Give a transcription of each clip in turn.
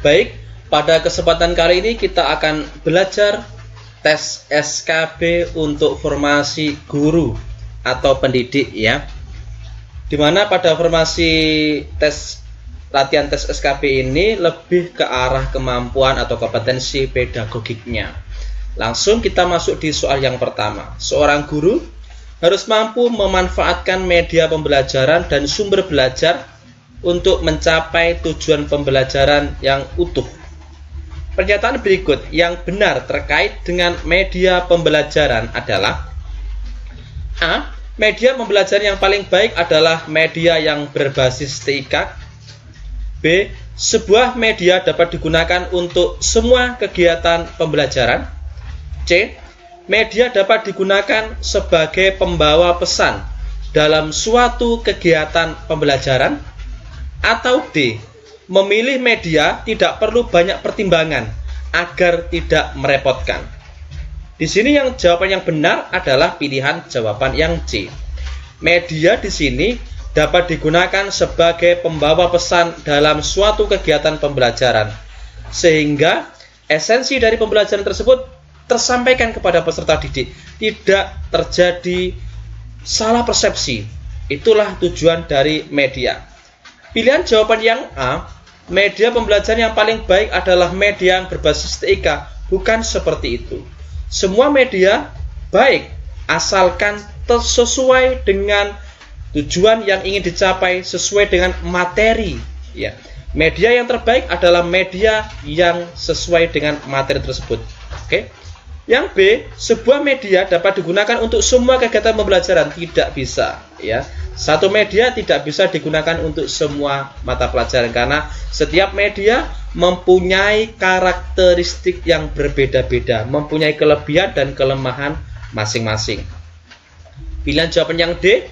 Baik, pada kesempatan kali ini kita akan belajar tes SKB untuk formasi guru atau pendidik ya. Dimana pada formasi latihan tes SKB ini lebih ke arah kemampuan atau kompetensi pedagogiknya. Langsung kita masuk di soal yang pertama. Seorang guru harus mampu memanfaatkan media pembelajaran dan sumber belajar untuk mencapai tujuan pembelajaran yang utuh. Pernyataan berikut yang benar terkait dengan media pembelajaran adalah: A. Media pembelajaran yang paling baik adalah media yang berbasis TIK. B. Sebuah media dapat digunakan untuk semua kegiatan pembelajaran. C. Media dapat digunakan sebagai pembawa pesan dalam suatu kegiatan pembelajaran. Atau D. Memilih media tidak perlu banyak pertimbangan agar tidak merepotkan. Di sini yang jawaban yang benar adalah pilihan jawaban yang C. Media di sini dapat digunakan sebagai pembawa pesan dalam suatu kegiatan pembelajaran, sehingga esensi dari pembelajaran tersebut tersampaikan kepada peserta didik, tidak terjadi salah persepsi. Itulah tujuan dari media. Pilihan jawaban yang A, media pembelajaran yang paling baik adalah media yang berbasis TIK. Bukan seperti itu. Semua media baik asalkan sesuai dengan tujuan yang ingin dicapai, sesuai dengan materi ya. Media yang terbaik adalah media yang sesuai dengan materi tersebut. Oke. Yang B, sebuah media dapat digunakan untuk semua kegiatan pembelajaran. Tidak bisa ya. Satu media tidak bisa digunakan untuk semua mata pelajaran karena setiap media mempunyai karakteristik yang berbeda-beda, mempunyai kelebihan dan kelemahan masing-masing. Pilihan jawaban yang D,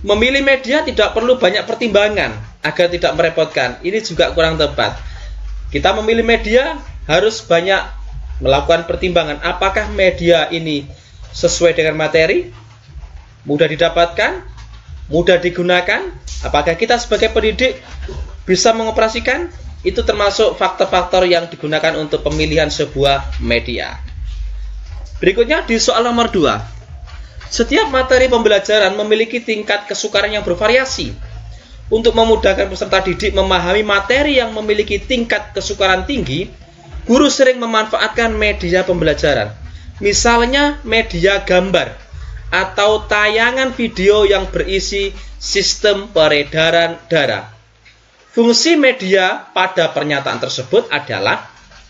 memilih media tidak perlu banyak pertimbangan agar tidak merepotkan. Ini juga kurang tepat. Kita memilih media harus banyak melakukan pertimbangan. Apakah media ini sesuai dengan materi, mudah didapatkan, mudah digunakan, apakah kita sebagai pendidik bisa mengoperasikan? Itu termasuk faktor-faktor yang digunakan untuk pemilihan sebuah media. Berikutnya di soal nomor 2. Setiap materi pembelajaran memiliki tingkat kesukaran yang bervariasi. Untuk memudahkan peserta didik memahami materi yang memiliki tingkat kesukaran tinggi, guru sering memanfaatkan media pembelajaran. Misalnya media gambar atau tayangan video yang berisi sistem peredaran darah. Fungsi media pada pernyataan tersebut adalah: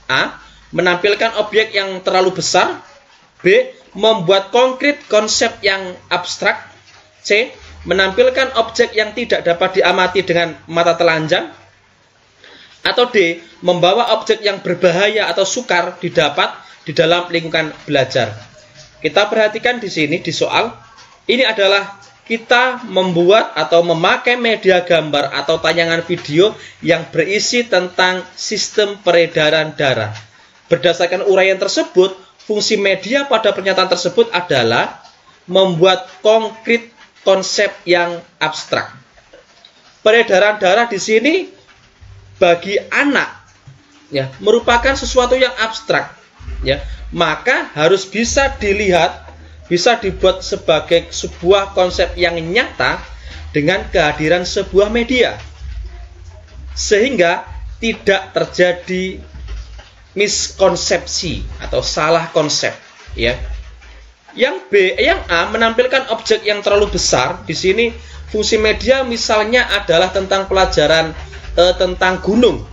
A. Menampilkan objek yang terlalu besar. B. Membuat konkret konsep yang abstrak. C. Menampilkan objek yang tidak dapat diamati dengan mata telanjang. Atau D. Membawa objek yang berbahaya atau sukar didapat di dalam lingkungan belajar. Kita perhatikan di sini di soal, ini adalah kita membuat atau memakai media gambar atau tayangan video yang berisi tentang sistem peredaran darah. Berdasarkan uraian tersebut, fungsi media pada pernyataan tersebut adalah membuat konkret konsep yang abstrak. Peredaran darah di sini bagi anak ya merupakan sesuatu yang abstrak ya. Maka harus bisa dilihat, bisa dibuat sebagai sebuah konsep yang nyata dengan kehadiran sebuah media, sehingga tidak terjadi miskonsepsi atau salah konsep ya. Yang A menampilkan objek yang terlalu besar. Di sini fungsi media misalnya adalah tentang pelajaran tentang gunung.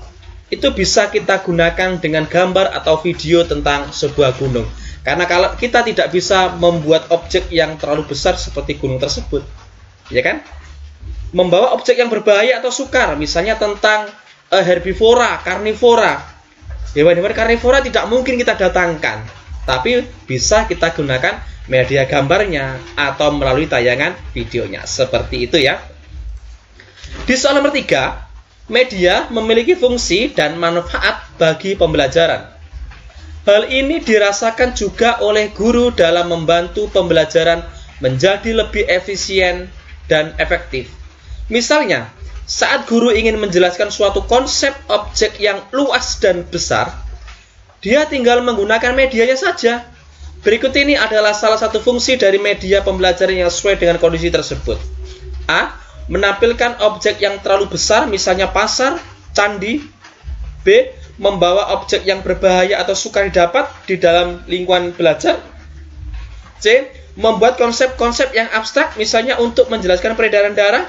Itu bisa kita gunakan dengan gambar atau video tentang sebuah gunung. Karena kalau kita tidak bisa membuat objek yang terlalu besar seperti gunung tersebut, ya kan? Membawa objek yang berbahaya atau sukar, misalnya tentang herbivora, karnivora. Hewan-hewan karnivora tidak mungkin kita datangkan, tapi bisa kita gunakan media gambarnya atau melalui tayangan videonya. Seperti itu ya. Di soal nomor 3, media memiliki fungsi dan manfaat bagi pembelajaran. Hal ini dirasakan juga oleh guru dalam membantu pembelajaran menjadi lebih efisien dan efektif. Misalnya, saat guru ingin menjelaskan suatu konsep objek yang luas dan besar, dia tinggal menggunakan medianya saja. Berikut ini adalah salah satu fungsi dari media pembelajaran yang sesuai dengan kondisi tersebut. A. Menampilkan objek yang terlalu besar, misalnya pasar, candi. B. Membawa objek yang berbahaya atau sukar didapat di dalam lingkungan belajar. C. Membuat konsep-konsep yang abstrak, misalnya untuk menjelaskan peredaran darah.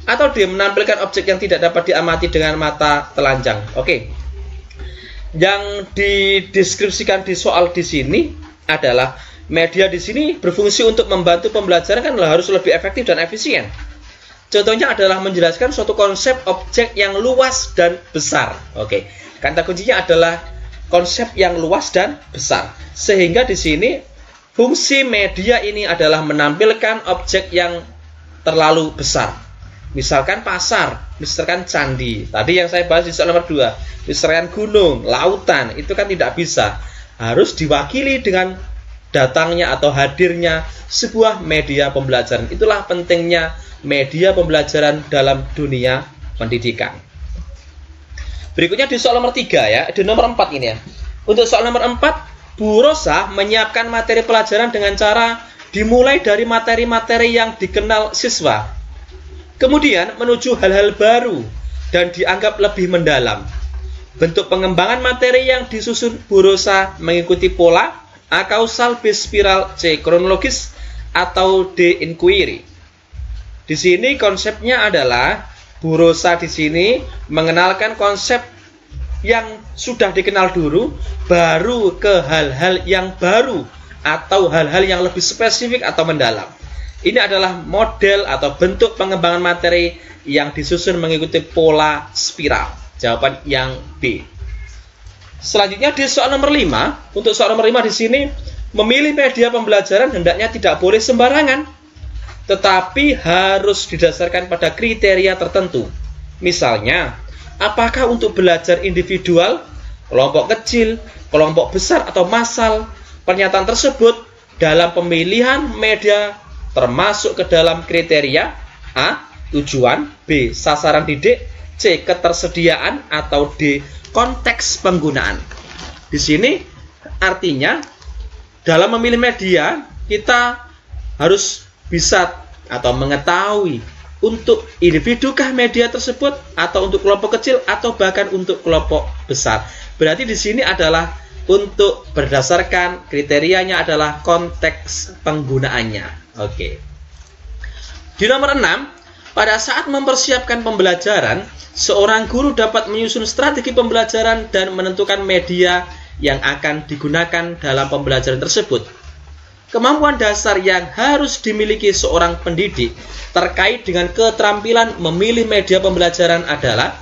Atau D. Menampilkan objek yang tidak dapat diamati dengan mata telanjang. Oke. Yang dideskripsikan di soal di sini adalah media di sini berfungsi untuk membantu pembelajaran kan harus lebih efektif dan efisien. Contohnya adalah menjelaskan suatu konsep objek yang luas dan besar. Oke, kata kuncinya adalah konsep yang luas dan besar. Sehingga di sini fungsi media ini adalah menampilkan objek yang terlalu besar. Misalkan pasar, misalkan candi. Tadi yang saya bahas di soal nomor 2. Misalkan gunung, lautan, itu kan tidak bisa. Harus diwakili dengan datangnya atau hadirnya sebuah media pembelajaran. Itulah pentingnya media pembelajaran dalam dunia pendidikan. Berikutnya di soal nomor 3 ya, di nomor 4 ini ya. Untuk soal nomor 4, Bu Rosa menyiapkan materi pelajaran dengan cara dimulai dari materi-materi yang dikenal siswa, kemudian menuju hal-hal baru dan dianggap lebih mendalam. Bentuk pengembangan materi yang disusun Bu Rosa mengikuti pola A. Kausal, B. Spiral, C. Kronologis, atau D. Inquiry. Di sini konsepnya adalah Bu Rosa di sini mengenalkan konsep yang sudah dikenal dulu, baru ke hal-hal yang baru atau hal-hal yang lebih spesifik atau mendalam. Ini adalah model atau bentuk pengembangan materi yang disusun mengikuti pola spiral. Jawaban yang B. Selanjutnya di soal nomor 5. Untuk soal nomor 5 di sini, memilih media pembelajaran hendaknya tidak boleh sembarangan, tetapi harus didasarkan pada kriteria tertentu. Misalnya, apakah untuk belajar individual, kelompok kecil, kelompok besar, atau massal. Pernyataan tersebut dalam pemilihan media termasuk ke dalam kriteria A. Tujuan, B. Sasaran didik, C. Ketersediaan, atau D. Konteks penggunaan. Di sini artinya dalam memilih media kita harus bisa atau mengetahui untuk individukah media tersebut, atau untuk kelompok kecil, atau bahkan untuk kelompok besar. Berarti di sini adalah untuk berdasarkan kriterianya adalah konteks penggunaannya. Oke. Di nomor 6, pada saat mempersiapkan pembelajaran, seorang guru dapat menyusun strategi pembelajaran dan menentukan media yang akan digunakan dalam pembelajaran tersebut. Kemampuan dasar yang harus dimiliki seorang pendidik terkait dengan keterampilan memilih media pembelajaran adalah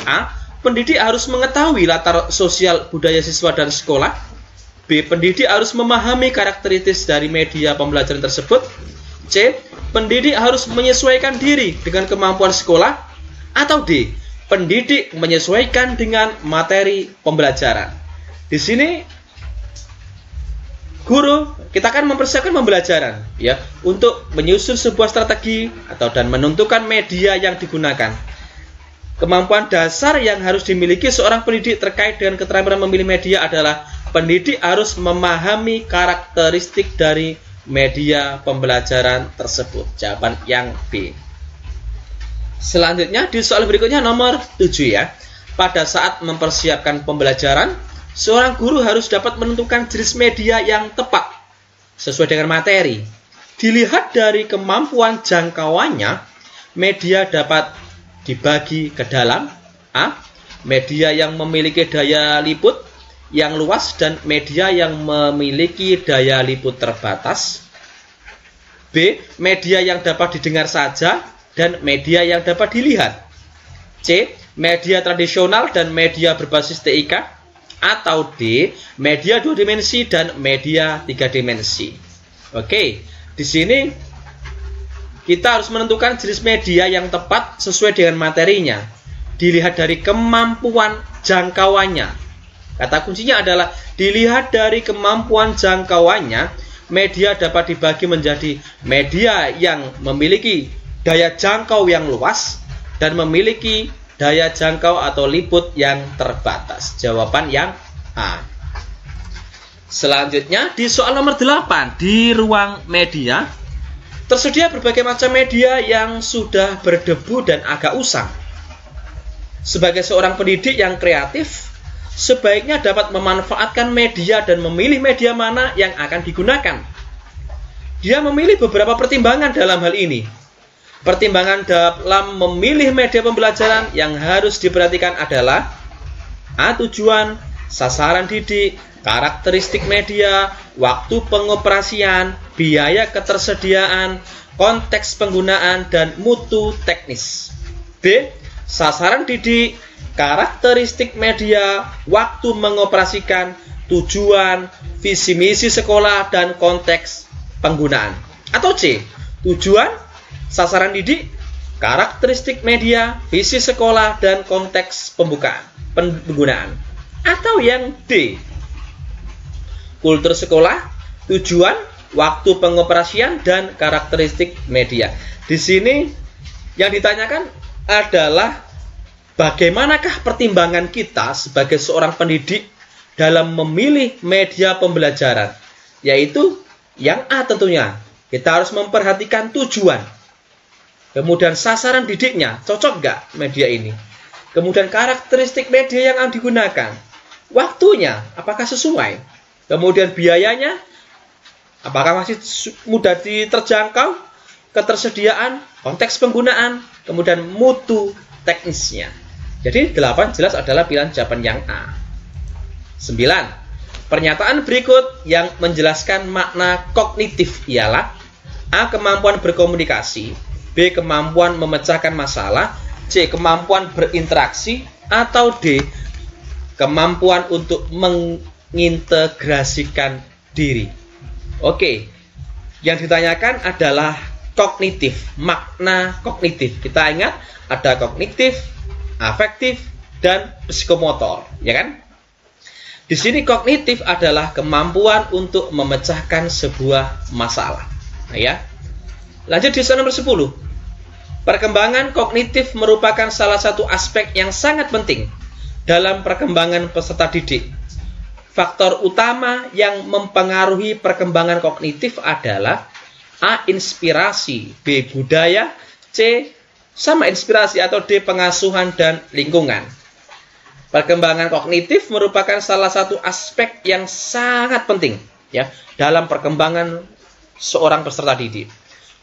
A. Pendidik harus mengetahui latar sosial budaya siswa dan sekolah. B. Pendidik harus memahami karakteristik dari media pembelajaran tersebut. C. Pendidik harus menyesuaikan diri dengan kemampuan sekolah. Atau D. Pendidik menyesuaikan dengan materi pembelajaran. Di sini guru kita akan mempersiapkan pembelajaran ya untuk menyusun sebuah strategi dan menentukan media yang digunakan. Kemampuan dasar yang harus dimiliki seorang pendidik terkait dengan keterampilan memilih media adalah pendidik harus memahami karakteristik dari media pembelajaran tersebut. Jawaban yang B. Selanjutnya di soal berikutnya nomor 7 ya. Pada saat mempersiapkan pembelajaran, seorang guru harus dapat menentukan jenis media yang tepat sesuai dengan materi. Dilihat dari kemampuan jangkauannya, media dapat dibagi ke dalam A. Media yang memiliki daya liput yang luas dan media yang memiliki daya liput terbatas. B. Media yang dapat didengar saja dan media yang dapat dilihat. C. Media tradisional dan media berbasis TIK. Atau D. Media 2 dimensi dan media 3 dimensi. Oke, di sini kita harus menentukan jenis media yang tepat sesuai dengan materinya. Dilihat dari kemampuan jangkauannya. Kata kuncinya adalah dilihat dari kemampuan jangkauannya. Media dapat dibagi menjadi media yang memiliki daya jangkau yang luas dan memiliki daya jangkau atau liput yang terbatas. Jawaban yang A. Selanjutnya di soal nomor 8, di ruang media tersedia berbagai macam media yang sudah berdebu dan agak usang. Sebagai seorang pendidik yang kreatif, sebaiknya dapat memanfaatkan media dan memilih media mana yang akan digunakan. Dia memilih beberapa pertimbangan dalam hal ini. Pertimbangan dalam memilih media pembelajaran yang harus diperhatikan adalah A. Tujuan, sasaran didik, karakteristik media, waktu pengoperasian, biaya ketersediaan, konteks penggunaan, dan mutu teknis. B. Sasaran didik, karakteristik media, waktu mengoperasikan, tujuan, visi misi sekolah, dan konteks penggunaan. Atau C. Tujuan, sasaran didik, karakteristik media, visi sekolah, dan konteks penggunaan. Atau yang D. Kultur sekolah, tujuan, waktu pengoperasian, dan karakteristik media. Di sini yang ditanyakan adalah bagaimanakah pertimbangan kita sebagai seorang pendidik dalam memilih media pembelajaran? Yaitu yang A tentunya, kita harus memperhatikan tujuan. Kemudian sasaran didiknya, cocok nggak media ini? Kemudian karakteristik media yang akan digunakan. Waktunya, apakah sesuai? Kemudian biayanya, apakah masih mudah diterjangkau? Ketersediaan, konteks penggunaan, kemudian mutu teknisnya. Jadi 8 jelas adalah pilihan jawaban yang A. 9. Pernyataan berikut yang menjelaskan makna kognitif ialah A. Kemampuan berkomunikasi, B. Kemampuan memecahkan masalah, C. Kemampuan berinteraksi, atau D. Kemampuan untuk mengintegrasikan diri. Oke, yang ditanyakan adalah kognitif, makna kognitif. Kita ingat ada kognitif, afektif, dan psikomotor, ya kan? Di sini kognitif adalah kemampuan untuk memecahkan sebuah masalah. Nah, ya. Lanjut di soal nomor 10. Perkembangan kognitif merupakan salah satu aspek yang sangat penting dalam perkembangan peserta didik. Faktor utama yang mempengaruhi perkembangan kognitif adalah A. Inspirasi, B. Budaya, C. Sama inspirasi, atau D. Pengasuhan dan lingkungan. Perkembangan kognitif merupakan salah satu aspek yang sangat penting ya dalam perkembangan seorang peserta didik.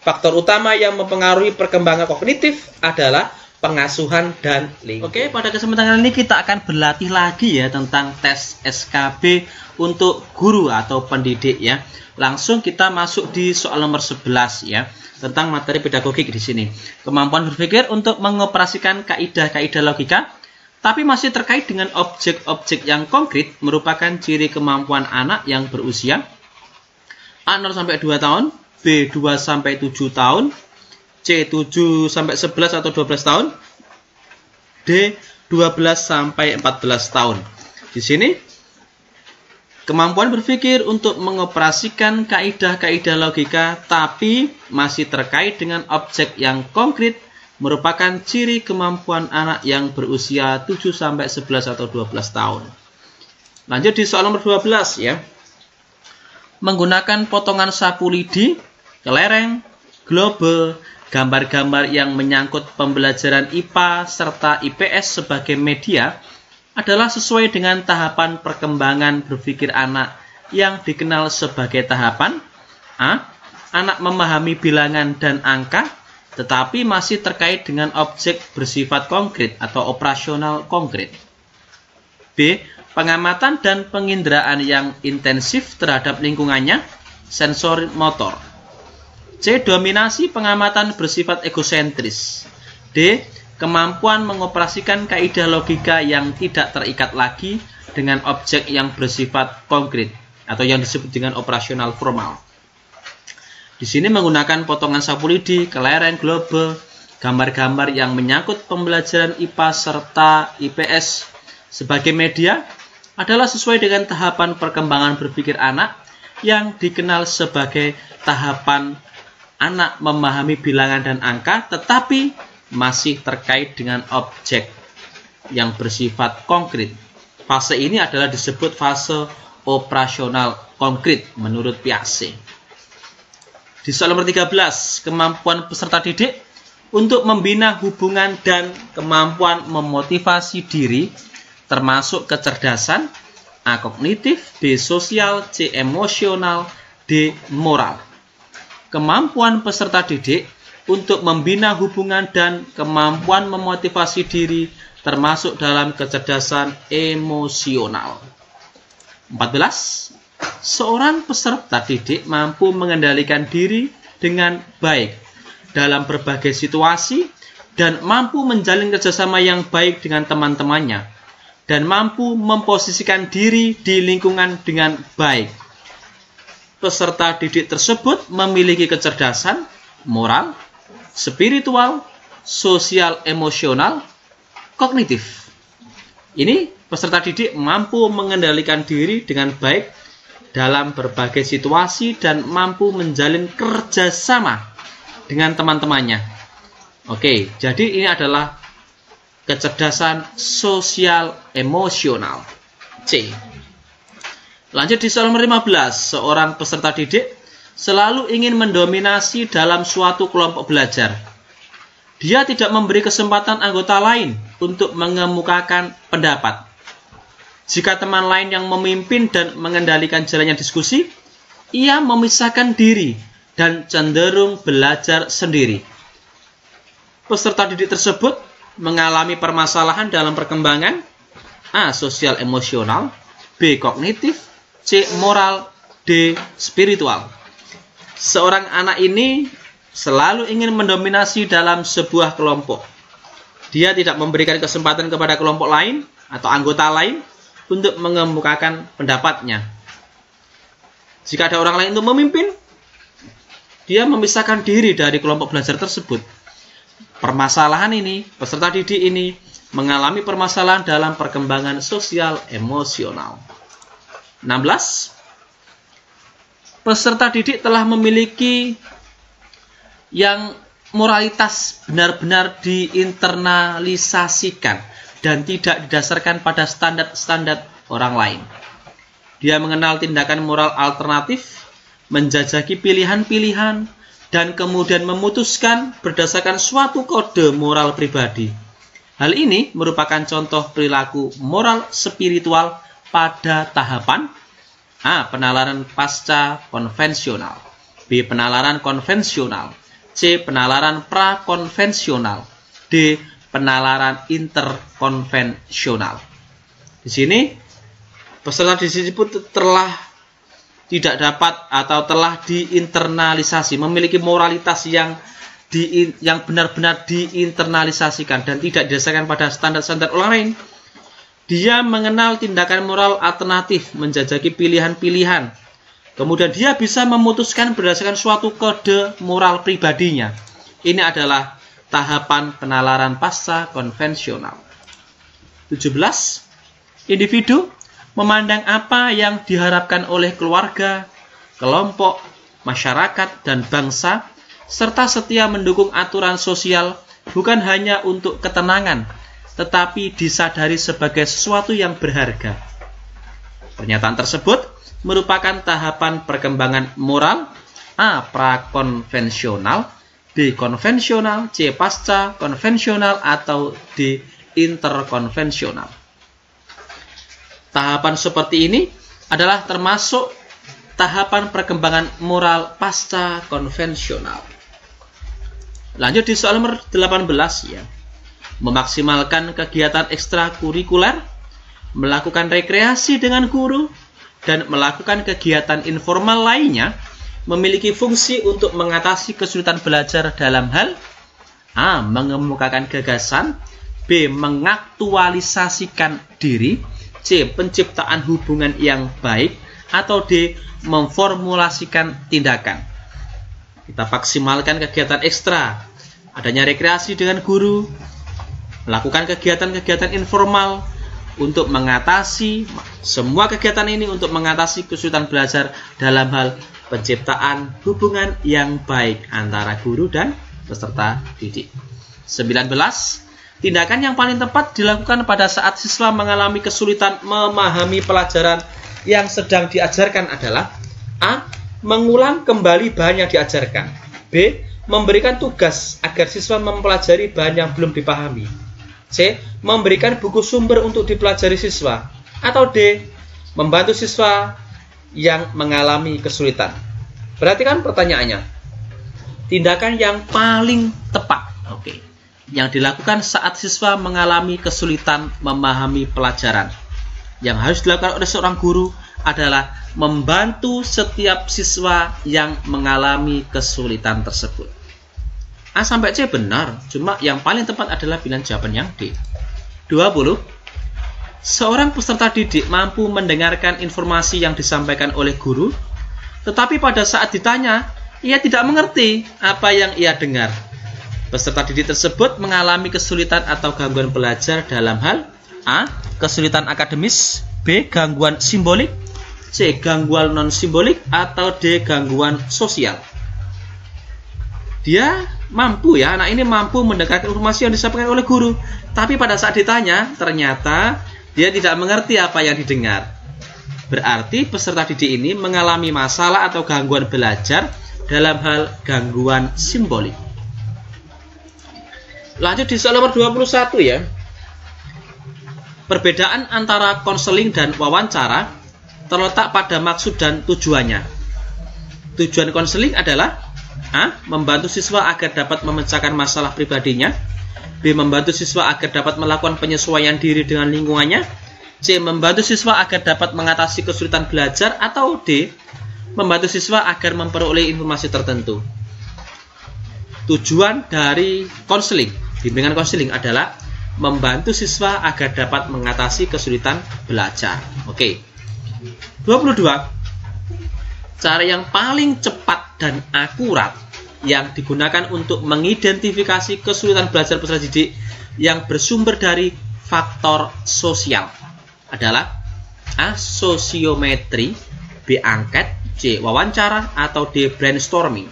Faktor utama yang mempengaruhi perkembangan kognitif adalah pengasuhan dan lingkungan. Oke, pada kesempatan kali ini kita akan berlatih lagi ya tentang tes SKB untuk guru atau pendidik ya. Langsung kita masuk di soal nomor 11 ya, tentang materi pedagogik di sini. Kemampuan berpikir untuk mengoperasikan kaidah-kaidah logika, tapi masih terkait dengan objek-objek yang konkret merupakan ciri kemampuan anak yang berusia A 0-2 tahun, B 2-7 tahun, C 7-11 atau 12 tahun, D 12-14 tahun. Di sini kemampuan berpikir untuk mengoperasikan kaidah-kaidah logika tapi masih terkait dengan objek yang konkret merupakan ciri kemampuan anak yang berusia 7-11 atau 12 tahun. Lanjut di soal nomor 12 ya. Menggunakan potongan sapu lidi, kelereng, globe, gambar-gambar yang menyangkut pembelajaran IPA serta IPS sebagai media adalah sesuai dengan tahapan perkembangan berpikir anak yang dikenal sebagai tahapan A. Anak memahami bilangan dan angka, tetapi masih terkait dengan objek bersifat konkret atau operasional konkret. B. Pengamatan dan penginderaan yang intensif terhadap lingkungannya, sensor motor. C. Dominasi pengamatan bersifat egosentris. D. Kemampuan mengoperasikan kaidah logika yang tidak terikat lagi dengan objek yang bersifat konkret atau yang disebut dengan operasional formal. Di sini menggunakan potongan sapu lidi, kelereng, globe, gambar-gambar yang menyangkut pembelajaran IPA serta IPS sebagai media adalah sesuai dengan tahapan perkembangan berpikir anak yang dikenal sebagai tahapan anak memahami bilangan dan angka, tetapi masih terkait dengan objek yang bersifat konkret. Fase ini adalah disebut fase operasional konkret menurut Piaget. Di soal nomor 13, kemampuan peserta didik untuk membina hubungan dan kemampuan memotivasi diri termasuk kecerdasan, A. Kognitif, B. Sosial, C. Emosional, D. Moral. Kemampuan peserta didik untuk membina hubungan dan kemampuan memotivasi diri termasuk dalam kecerdasan emosional. 14. Seorang peserta didik mampu mengendalikan diri dengan baik dalam berbagai situasi dan mampu menjalin kerjasama yang baik dengan teman-temannya dan mampu memposisikan diri di lingkungan dengan baik. Peserta didik tersebut memiliki kecerdasan, moral, spiritual, sosial, emosional, kognitif. Ini peserta didik mampu mengendalikan diri dengan baik dalam berbagai situasi dan mampu menjalin kerjasama dengan teman-temannya. Oke, jadi ini adalah kecerdasan sosial emosional. C. Lanjut di soal nomor 15. Seorang peserta didik selalu ingin mendominasi dalam suatu kelompok belajar. Dia tidak memberi kesempatan anggota lain untuk mengemukakan pendapat. Jika teman lain yang memimpin dan mengendalikan jalannya diskusi, ia memisahkan diri dan cenderung belajar sendiri. Peserta didik tersebut mengalami permasalahan dalam perkembangan, A. Sosial emosional, B. Kognitif, C. Moral, D. Spiritual. Seorang anak ini selalu ingin mendominasi dalam sebuah kelompok. Dia tidak memberikan kesempatan kepada kelompok lain atau anggota lain untuk mengemukakan pendapatnya. Jika ada orang lain untuk memimpin, dia memisahkan diri dari kelompok belajar tersebut. Permasalahan ini, peserta didik ini mengalami permasalahan dalam perkembangan sosial emosional. 16. Peserta didik telah memiliki yang moralitas benar-benar diinternalisasikan dan tidak didasarkan pada standar-standar orang lain. Dia mengenal tindakan moral alternatif, menjajaki pilihan-pilihan, dan kemudian memutuskan berdasarkan suatu kode moral pribadi. Hal ini merupakan contoh perilaku moral spiritual pada tahapan A. Penalaran pasca konvensional, B. Penalaran konvensional, C. Penalaran prakonvensional, D. Penalaran interkonvensional. Di sini peserta disebut telah tidak dapat atau telah diinternalisasi, memiliki moralitas yang benar-benar diinternalisasikan dan tidak didasarkan pada standar-standar orang lain. Dia mengenal tindakan moral alternatif, menjajaki pilihan-pilihan. Kemudian dia bisa memutuskan berdasarkan suatu kode moral pribadinya. Ini adalah tahapan penalaran pasca konvensional. 17. Individu memandang apa yang diharapkan oleh keluarga, kelompok, masyarakat, dan bangsa, serta setia mendukung aturan sosial bukan hanya untuk ketenangan, tetapi disadari sebagai sesuatu yang berharga. Pernyataan tersebut merupakan tahapan perkembangan moral A. Prakonvensional, B. Konvensional, C. Pasca konvensional, atau D. Interkonvensional. Tahapan seperti ini adalah termasuk tahapan perkembangan moral pasca konvensional. Lanjut di soal nomor 18 ya. Memaksimalkan kegiatan ekstrakurikuler, melakukan rekreasi dengan guru, dan melakukan kegiatan informal lainnya memiliki fungsi untuk mengatasi kesulitan belajar dalam hal A. Mengemukakan gagasan, B. Mengaktualisasikan diri, C. Penciptaan hubungan yang baik, atau D. Memformulasikan tindakan. Kita maksimalkan kegiatan ekstra, adanya rekreasi dengan guru, melakukan kegiatan-kegiatan informal untuk mengatasi semua kegiatan ini untuk mengatasi kesulitan belajar dalam hal penciptaan hubungan yang baik antara guru dan peserta didik. 19. Tindakan yang paling tepat dilakukan pada saat siswa mengalami kesulitan memahami pelajaran yang sedang diajarkan adalah A. Mengulang kembali bahan yang diajarkan. B. Memberikan tugas agar siswa mempelajari bahan yang belum dipahami. C. Memberikan buku sumber untuk dipelajari siswa. Atau D. Membantu siswa yang mengalami kesulitan. Perhatikan pertanyaannya. Tindakan yang paling tepat. Oke. Yang dilakukan saat siswa mengalami kesulitan memahami pelajaran. Yang harus dilakukan oleh seorang guru adalah membantu setiap siswa yang mengalami kesulitan tersebut. A sampai C benar, cuma yang paling tepat adalah pilihan jawaban yang D. 20. Seorang peserta didik mampu mendengarkan informasi yang disampaikan oleh guru, tetapi pada saat ditanya, ia tidak mengerti apa yang ia dengar. Peserta didik tersebut mengalami kesulitan atau gangguan belajar dalam hal A. Kesulitan akademis, B. Gangguan simbolik, C. Gangguan non-simbolik, atau D. Gangguan sosial. Dia mampu ya, anak ini mampu mendengarkan informasi yang disampaikan oleh guru, tapi pada saat ditanya, ternyata dia tidak mengerti apa yang didengar. Berarti peserta didik ini mengalami masalah atau gangguan belajar dalam hal gangguan simbolik. Lanjut di soal nomor 21 ya. Perbedaan antara konseling dan wawancara terletak pada maksud dan tujuannya. Tujuan konseling adalah A. Membantu siswa agar dapat memecahkan masalah pribadinya. B. Membantu siswa agar dapat melakukan penyesuaian diri dengan lingkungannya. C. Membantu siswa agar dapat mengatasi kesulitan belajar. Atau D. Membantu siswa agar memperoleh informasi tertentu. Tujuan dari konseling, bimbingan konseling adalah membantu siswa agar dapat mengatasi kesulitan belajar. Oke. 22. Cara yang paling cepat dan akurat yang digunakan untuk mengidentifikasi kesulitan belajar peserta didik yang bersumber dari faktor sosial adalah A. Sosiometri, B. Angket, C. Wawancara, atau D. Brainstorming.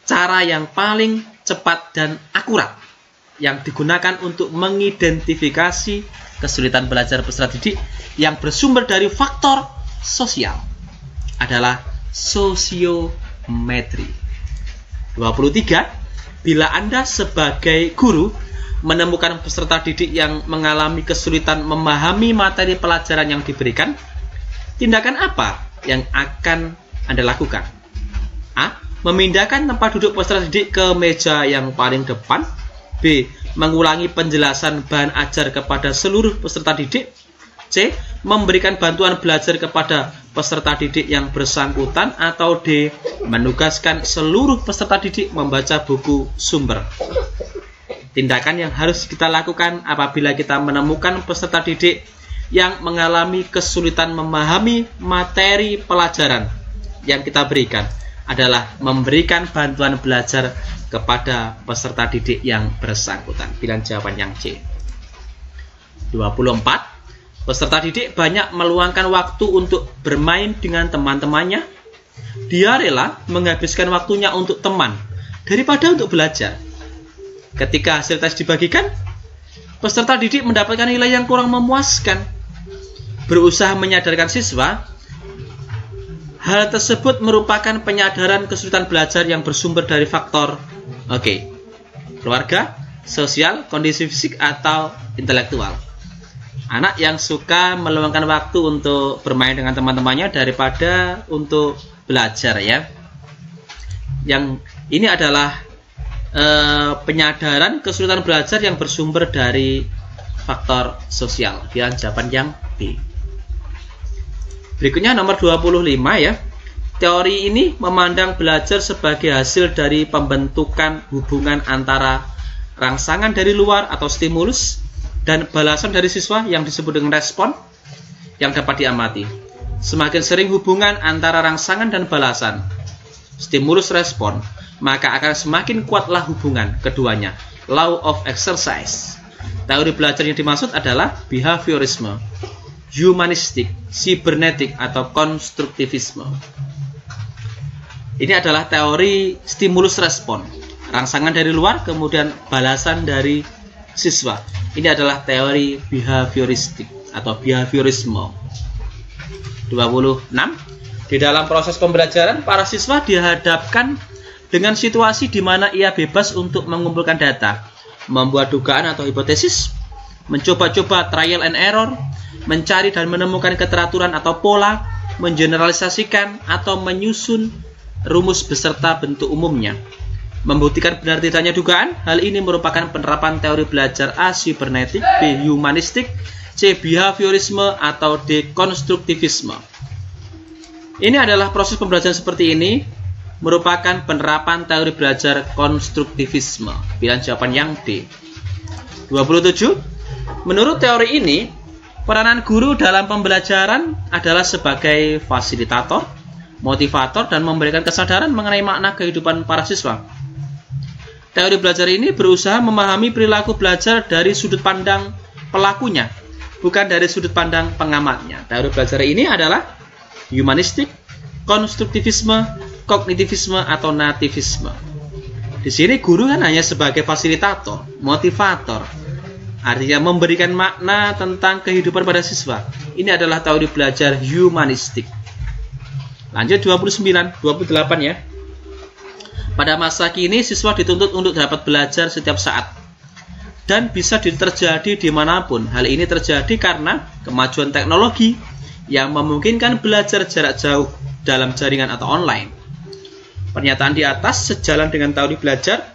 Cara yang paling cepat dan akurat yang digunakan untuk mengidentifikasi kesulitan belajar peserta didik yang bersumber dari faktor sosial adalah sosiometri. 23. Bila Anda sebagai guru menemukan peserta didik yang mengalami kesulitan memahami materi pelajaran yang diberikan, tindakan apa yang akan Anda lakukan? A. Memindahkan tempat duduk peserta didik ke meja yang paling depan. B. Mengulangi penjelasan bahan ajar kepada seluruh peserta didik. C. Memberikan bantuan belajar kepada peserta didik yang bersangkutan. Atau D. Menugaskan seluruh peserta didik membaca buku sumber. Tindakan yang harus kita lakukan apabila kita menemukan peserta didik yang mengalami kesulitan memahami materi pelajaran yang kita berikan adalah memberikan bantuan belajar kepada peserta didik yang bersangkutan. Pilihan jawaban yang C. 24. Peserta didik banyak meluangkan waktu untuk bermain dengan teman-temannya. Dia rela menghabiskan waktunya untuk teman daripada untuk belajar. Ketika hasil tes dibagikan, peserta didik mendapatkan nilai yang kurang memuaskan. Berusaha menyadarkan siswa, hal tersebut merupakan penyadaran kesulitan belajar yang bersumber dari faktor keluarga, sosial, kondisi fisik, atau intelektual. Anak yang suka meluangkan waktu untuk bermain dengan teman-temannya daripada untuk belajar ya. Yang ini adalah penyadaran kesulitan belajar yang bersumber dari faktor sosial. Pilihan jawaban yang B. Berikutnya nomor 25 ya. Teori ini memandang belajar sebagai hasil dari pembentukan hubungan antara rangsangan dari luar atau stimulus dan balasan dari siswa yang disebut dengan respon yang dapat diamati. Semakin sering hubungan antara rangsangan dan balasan, stimulus respon, maka akan semakin kuatlah hubungan keduanya. Law of exercise. Teori belajar yang dimaksud adalah behaviorisme, humanistik, cybernetik, atau konstruktivisme. Ini adalah teori stimulus respon. rangsangan dari luar, kemudian balasan dari siswa. Ini adalah teori behavioristik atau behaviorisme. 26. Di dalam proses pembelajaran, para siswa dihadapkan dengan situasi di mana ia bebas untuk mengumpulkan data, membuat dugaan atau hipotesis, mencoba-coba trial and error, mencari dan menemukan keteraturan atau pola, mengeneralisasikan atau menyusun rumus beserta bentuk umumnya. Membuktikan benar tidaknya dugaan, hal ini merupakan penerapan teori belajar A. Sibernetik, B. Humanistik, C. Behaviorisme, atau D. Konstruktivisme. Ini adalah proses pembelajaran seperti ini merupakan penerapan teori belajar konstruktivisme. Pilihan jawaban yang D. 27. Menurut teori ini, peranan guru dalam pembelajaran adalah sebagai fasilitator, motivator, dan memberikan kesadaran mengenai makna kehidupan para siswa. Teori belajar ini berusaha memahami perilaku belajar dari sudut pandang pelakunya, bukan dari sudut pandang pengamatnya. Teori belajar ini adalah humanistik, konstruktivisme, kognitivisme, atau nativisme. Di sini guru kan hanya sebagai fasilitator, motivator, artinya memberikan makna tentang kehidupan pada siswa. Ini adalah teori belajar humanistik. Lanjut 28 ya. Pada masa kini, siswa dituntut untuk dapat belajar setiap saat dan bisa terjadi dimanapun. Hal ini terjadi karena kemajuan teknologi yang memungkinkan belajar jarak jauh dalam jaringan atau online. Pernyataan di atas sejalan dengan teori belajar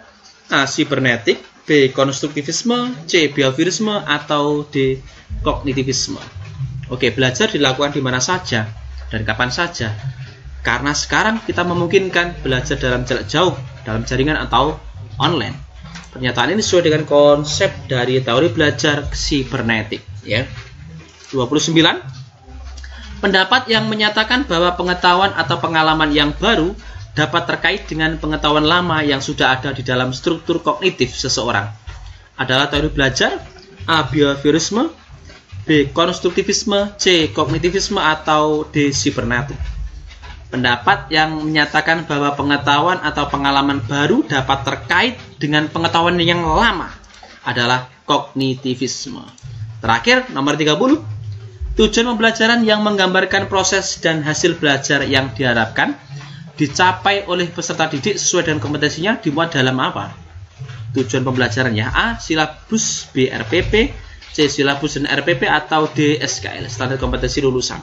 A. Sibernetik, B. Konstruktivisme, C. Behaviorisme, atau D. Kognitivisme. Oke, belajar dilakukan di mana saja dan kapan saja. Karena sekarang kita memungkinkan belajar dalam jarak jauh, dalam jaringan atau online. Pernyataan ini sesuai dengan konsep dari teori belajar sibernetik. Ya. 29. Pendapat yang menyatakan bahwa pengetahuan atau pengalaman yang baru dapat terkait dengan pengetahuan lama yang sudah ada di dalam struktur kognitif seseorang adalah teori belajar A. Behaviorisme, B. Konstruktivisme, C. Kognitivisme, atau D. Sibernetik. Pendapat yang menyatakan bahwa pengetahuan atau pengalaman baru dapat terkait dengan pengetahuan yang lama adalah kognitivisme. Terakhir, nomor 30. Tujuan pembelajaran yang menggambarkan proses dan hasil belajar yang diharapkan dicapai oleh peserta didik sesuai dengan kompetensinya dimuat dalam apa? Tujuan pembelajarannya A. Silabus, B. RPP, C. Silabus dan RPP, atau D. SKL, standar kompetensi lulusan.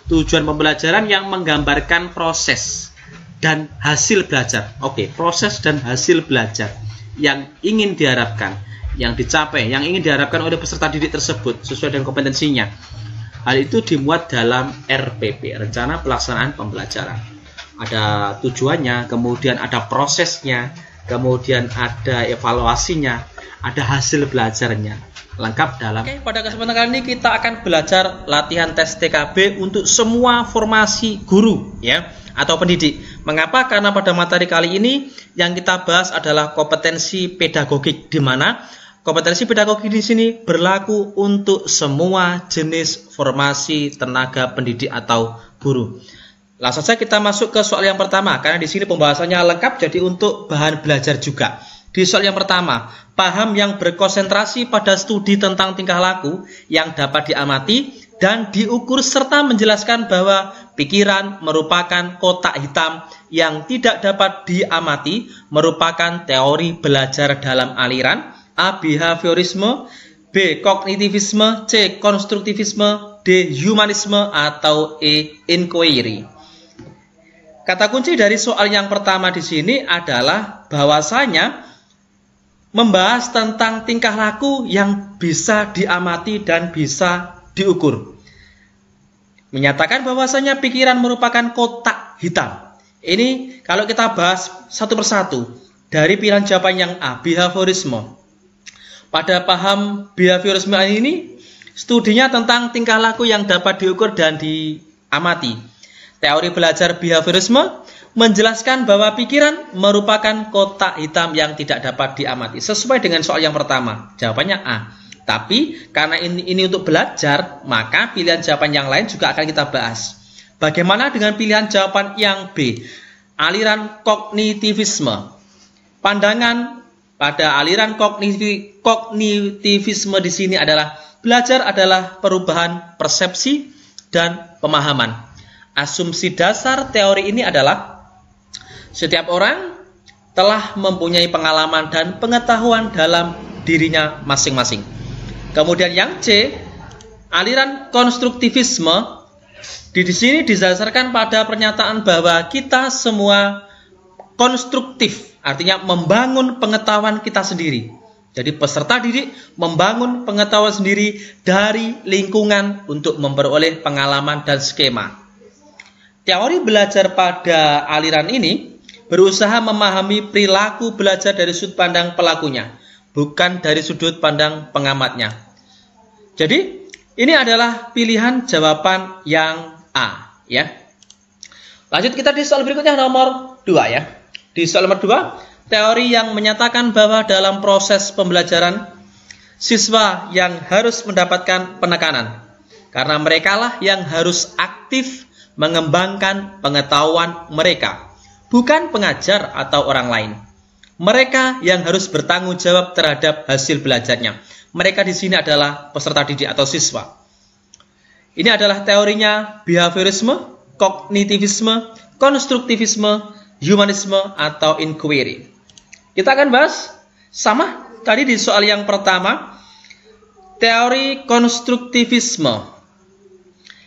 Tujuan pembelajaran yang menggambarkan proses dan hasil belajar. Oke, proses dan hasil belajar yang ingin diharapkan, yang dicapai, yang ingin diharapkan oleh peserta didik tersebut sesuai dengan kompetensinya. Hal itu dimuat dalam RPP, Rencana Pelaksanaan Pembelajaran. Ada tujuannya, kemudian ada prosesnya, kemudian ada evaluasinya, ada hasil belajarnya. Lengkap dalam. Oke, pada kesempatan kali ini kita akan belajar latihan tes TKB untuk semua formasi guru ya atau pendidik. Mengapa? Karena pada materi kali ini yang kita bahas adalah kompetensi pedagogik, di mana kompetensi pedagogik di sini berlaku untuk semua jenis formasi tenaga pendidik atau guru. Langsung saja kita masuk ke soal yang pertama karena di sini pembahasannya lengkap, jadi untuk bahan belajar juga. Di soal yang pertama, paham yang berkonsentrasi pada studi tentang tingkah laku yang dapat diamati dan diukur serta menjelaskan bahwa pikiran merupakan kotak hitam yang tidak dapat diamati merupakan teori belajar dalam aliran A. Behaviorisme, B. Kognitivisme, C. Konstruktivisme, D. Humanisme, atau E. Inquiry. Kata kunci dari soal yang pertama di sini adalah bahwasanya membahas tentang tingkah laku yang bisa diamati dan bisa diukur. Menyatakan bahwasanya pikiran merupakan kotak hitam. Ini kalau kita bahas satu persatu dari pilihan jawaban yang A, behaviorisme. Pada paham behaviorisme ini, studinya tentang tingkah laku yang dapat diukur dan diamati. Teori belajar behaviorisme menjelaskan bahwa pikiran merupakan kotak hitam yang tidak dapat diamati. Sesuai dengan soal yang pertama, jawabannya A. Tapi karena ini untuk belajar, maka pilihan jawaban yang lain juga akan kita bahas. Bagaimana dengan pilihan jawaban yang B? Aliran kognitivisme. Pandangan pada aliran kognitivisme di sini adalah belajar adalah perubahan persepsi dan pemahaman. Asumsi dasar teori ini adalah setiap orang telah mempunyai pengalaman dan pengetahuan dalam dirinya masing-masing. Kemudian yang C, aliran konstruktivisme di sini didasarkan pada pernyataan bahwa kita semua konstruktif, artinya membangun pengetahuan kita sendiri. Jadi peserta didik membangun pengetahuan sendiri dari lingkungan untuk memperoleh pengalaman dan skema. Teori belajar pada aliran ini berusaha memahami perilaku belajar dari sudut pandang pelakunya, bukan dari sudut pandang pengamatnya. Jadi ini adalah pilihan jawaban yang A, ya. Lanjut kita di soal berikutnya nomor 2, ya. Di soal nomor 2, teori yang menyatakan bahwa dalam proses pembelajaran siswa yang harus mendapatkan penekanan karena merekalah yang harus aktif mengembangkan pengetahuan mereka, bukan pengajar atau orang lain. Mereka yang harus bertanggung jawab terhadap hasil belajarnya. Mereka di sini adalah peserta didik atau siswa. Ini adalah teorinya behaviorisme, kognitivisme, konstruktivisme, humanisme, atau inquiry. Kita akan bahas sama tadi di soal yang pertama, teori konstruktivisme.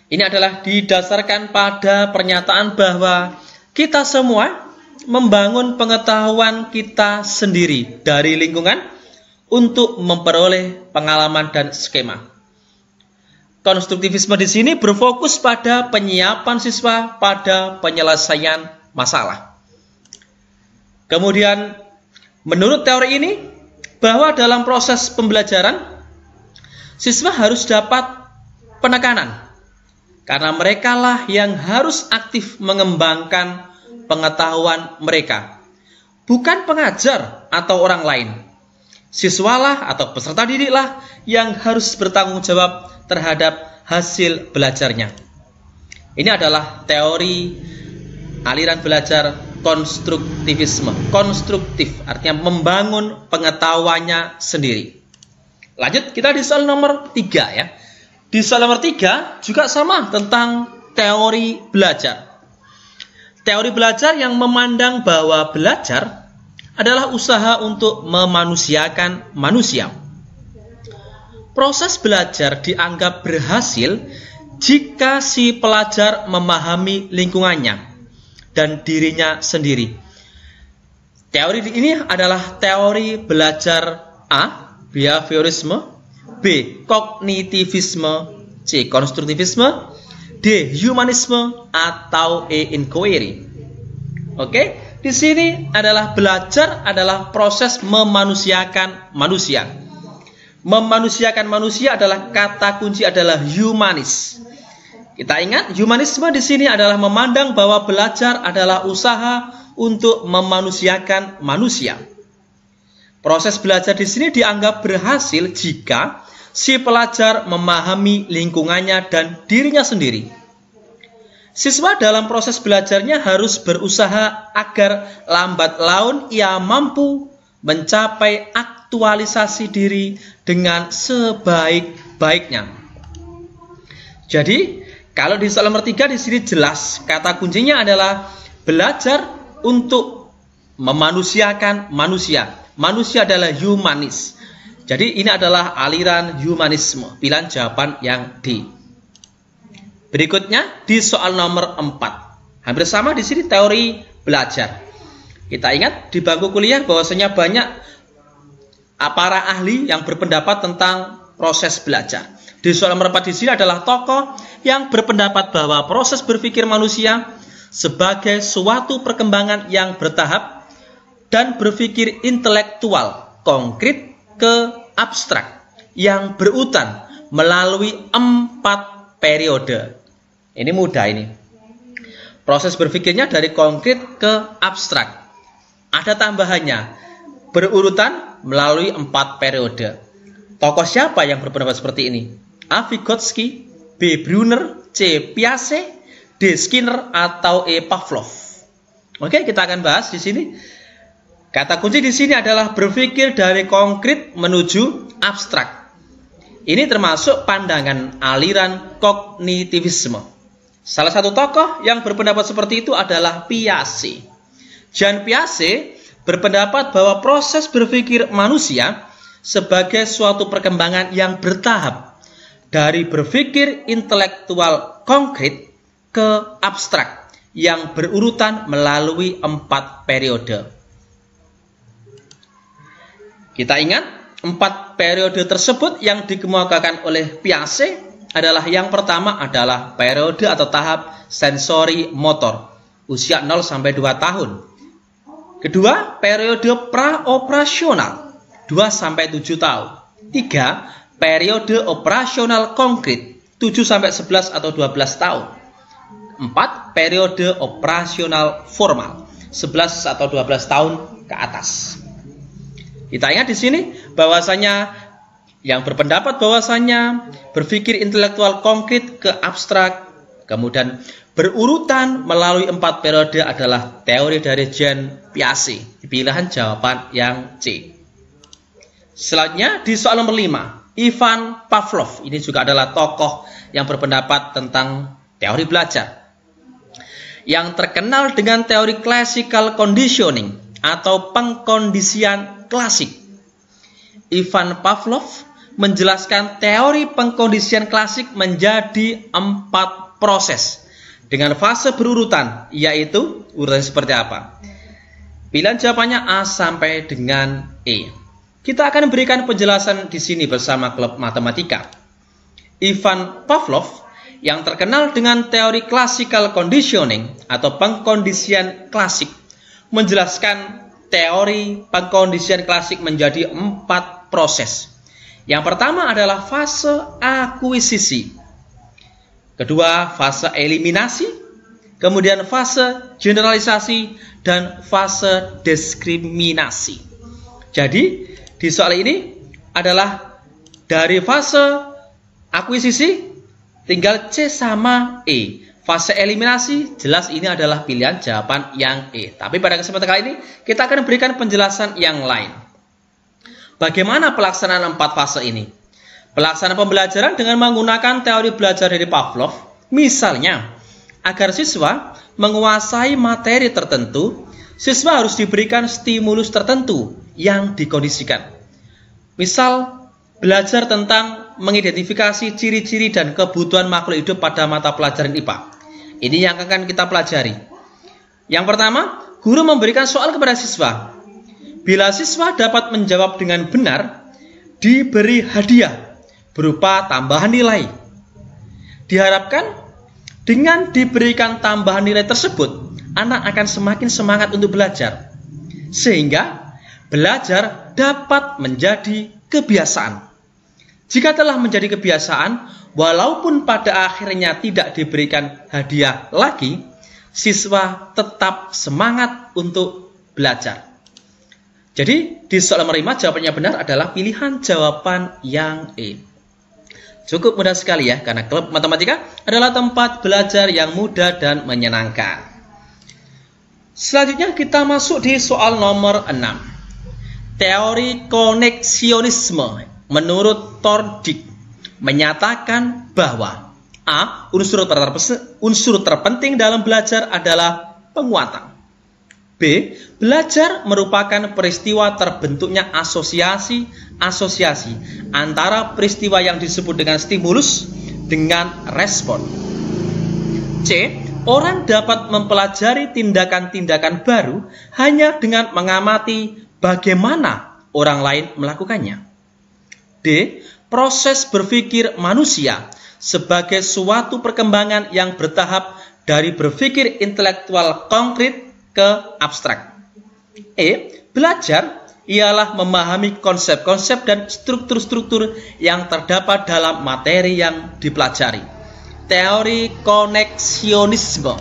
Ini adalah didasarkan pada pernyataan bahwa kita semua membangun pengetahuan kita sendiri dari lingkungan untuk memperoleh pengalaman dan skema. Konstruktivisme di sini berfokus pada penyiapan siswa pada penyelesaian masalah. Kemudian, menurut teori ini, bahwa dalam proses pembelajaran, siswa harus dapat penekanan, karena merekalah yang harus aktif mengembangkan pengetahuan mereka, bukan pengajar atau orang lain. Siswalah atau peserta didiklah yang harus bertanggung jawab terhadap hasil belajarnya. Ini adalah teori aliran belajar konstruktivisme. Konstruktif artinya membangun pengetahuannya sendiri. Lanjut kita di soal nomor 3, ya. Di soal nomor 3 juga sama tentang teori belajar. Teori belajar yang memandang bahwa belajar adalah usaha untuk memanusiakan manusia. Proses belajar dianggap berhasil jika si pelajar memahami lingkungannya dan dirinya sendiri. Teori ini adalah teori belajar A, behaviorisme, B, kognitivisme, C, konstruktivisme, D, humanisme, atau E, inquiry. Oke, di sini adalah belajar adalah proses memanusiakan manusia. Memanusiakan manusia adalah kata kunci adalah humanis. Kita ingat, humanisme di sini adalah memandang bahwa belajar adalah usaha untuk memanusiakan manusia. Proses belajar di sini dianggap berhasil jika si pelajar memahami lingkungannya dan dirinya sendiri. Siswa dalam proses belajarnya harus berusaha agar lambat laun ia mampu mencapai aktualisasi diri dengan sebaik-baiknya. Jadi, kalau di soal nomor 3 di sini jelas kata kuncinya adalah belajar untuk memanusiakan manusia. Manusia adalah humanis. Jadi ini adalah aliran humanisme. Pilihan jawaban yang D. Berikutnya di soal nomor 4. Hampir sama di sini teori belajar. Kita ingat di bangku kuliah bahwasanya banyak para ahli yang berpendapat tentang proses belajar. Di soal nomor 4 di sini adalah tokoh yang berpendapat bahwa proses berpikir manusia sebagai suatu perkembangan yang bertahap dan berpikir intelektual konkret ke abstrak yang berurutan melalui 4 periode. Ini mudah ini. Proses berpikirnya dari konkret ke abstrak. Ada tambahannya, berurutan melalui 4 periode. Tokoh siapa yang berpendapat seperti ini? A. Vygotsky, B. Brunner, C. Piaget, D. Skinner, atau E. Pavlov. Oke, kita akan bahas di sini. Kata kunci di sini adalah berpikir dari konkret menuju abstrak. Ini termasuk pandangan aliran kognitivisme. Salah satu tokoh yang berpendapat seperti itu adalah Piaget. Jean Piaget berpendapat bahwa proses berpikir manusia sebagai suatu perkembangan yang bertahap dari berpikir intelektual konkret ke abstrak yang berurutan melalui 4 periode. Kita ingat 4 periode tersebut yang dikemukakan oleh Piaget adalah yang pertama adalah periode atau tahap sensori motor usia 0 sampai 2 tahun. Kedua, periode praoperasional 2 sampai 7 tahun. 3, periode operasional konkret 7 sampai 11 atau 12 tahun. 4, periode operasional formal 11 atau 12 tahun ke atas. Kita ingat di sini bahwasanya yang berpendapat bahwasanya berpikir intelektual konkret ke abstrak kemudian berurutan melalui 4 periode adalah teori dari Jean Piaget. Pilihan jawaban yang C. Selanjutnya di soal nomor 5, Ivan Pavlov. Ini juga adalah tokoh yang berpendapat tentang teori belajar. Yang terkenal dengan teori classical conditioning atau pengkondisian klasik. Ivan Pavlov menjelaskan teori pengkondisian klasik menjadi 4 proses dengan fase berurutan, yaitu urutan seperti apa? Pilihan jawabannya A sampai dengan E. Kita akan berikan penjelasan di sini bersama klub matematika. Ivan Pavlov yang terkenal dengan teori classical conditioning atau pengkondisian klasik menjelaskan teori pengkondisian klasik menjadi 4 proses. Yang pertama adalah fase akuisisi. Kedua, fase eliminasi, kemudian fase generalisasi, dan fase diskriminasi. Jadi, di soal ini adalah dari fase akuisisi, tinggal C sama E. Fase eliminasi, jelas ini adalah pilihan jawaban yang E. Tapi pada kesempatan kali ini, kita akan berikan penjelasan yang lain. Bagaimana pelaksanaan 4 fase ini? Pelaksanaan pembelajaran dengan menggunakan teori belajar dari Pavlov, misalnya, agar siswa menguasai materi tertentu, siswa harus diberikan stimulus tertentu yang dikondisikan. Misal, belajar tentang mengidentifikasi ciri-ciri dan kebutuhan makhluk hidup pada mata pelajaran IPA. Ini yang akan kita pelajari. Yang pertama, guru memberikan soal kepada siswa. Bila siswa dapat menjawab dengan benar, diberi hadiah berupa tambahan nilai. Diharapkan dengan diberikan tambahan nilai tersebut, anak akan semakin semangat untuk belajar. Sehingga belajar dapat menjadi kebiasaan. Jika telah menjadi kebiasaan, walaupun pada akhirnya tidak diberikan hadiah lagi, siswa tetap semangat untuk belajar. Jadi di soal nomor 5 jawabannya benar adalah pilihan jawaban yang E. Cukup mudah sekali ya, karena klub matematika adalah tempat belajar yang mudah dan menyenangkan. Selanjutnya kita masuk di soal nomor 6. Teori koneksionisme menurut Thorndike menyatakan bahwa A. Unsur terpenting dalam belajar adalah penguatan. B. Belajar merupakan peristiwa terbentuknya asosiasi antara peristiwa yang disebut dengan stimulus dengan respon. C. Orang dapat mempelajari tindakan-tindakan baru hanya dengan mengamati bagaimana orang lain melakukannya. D. Proses berpikir manusia sebagai suatu perkembangan yang bertahap dari berpikir intelektual konkret ke abstrak. E. Belajar ialah memahami konsep-konsep dan struktur-struktur yang terdapat dalam materi yang dipelajari. Teori koneksionisme.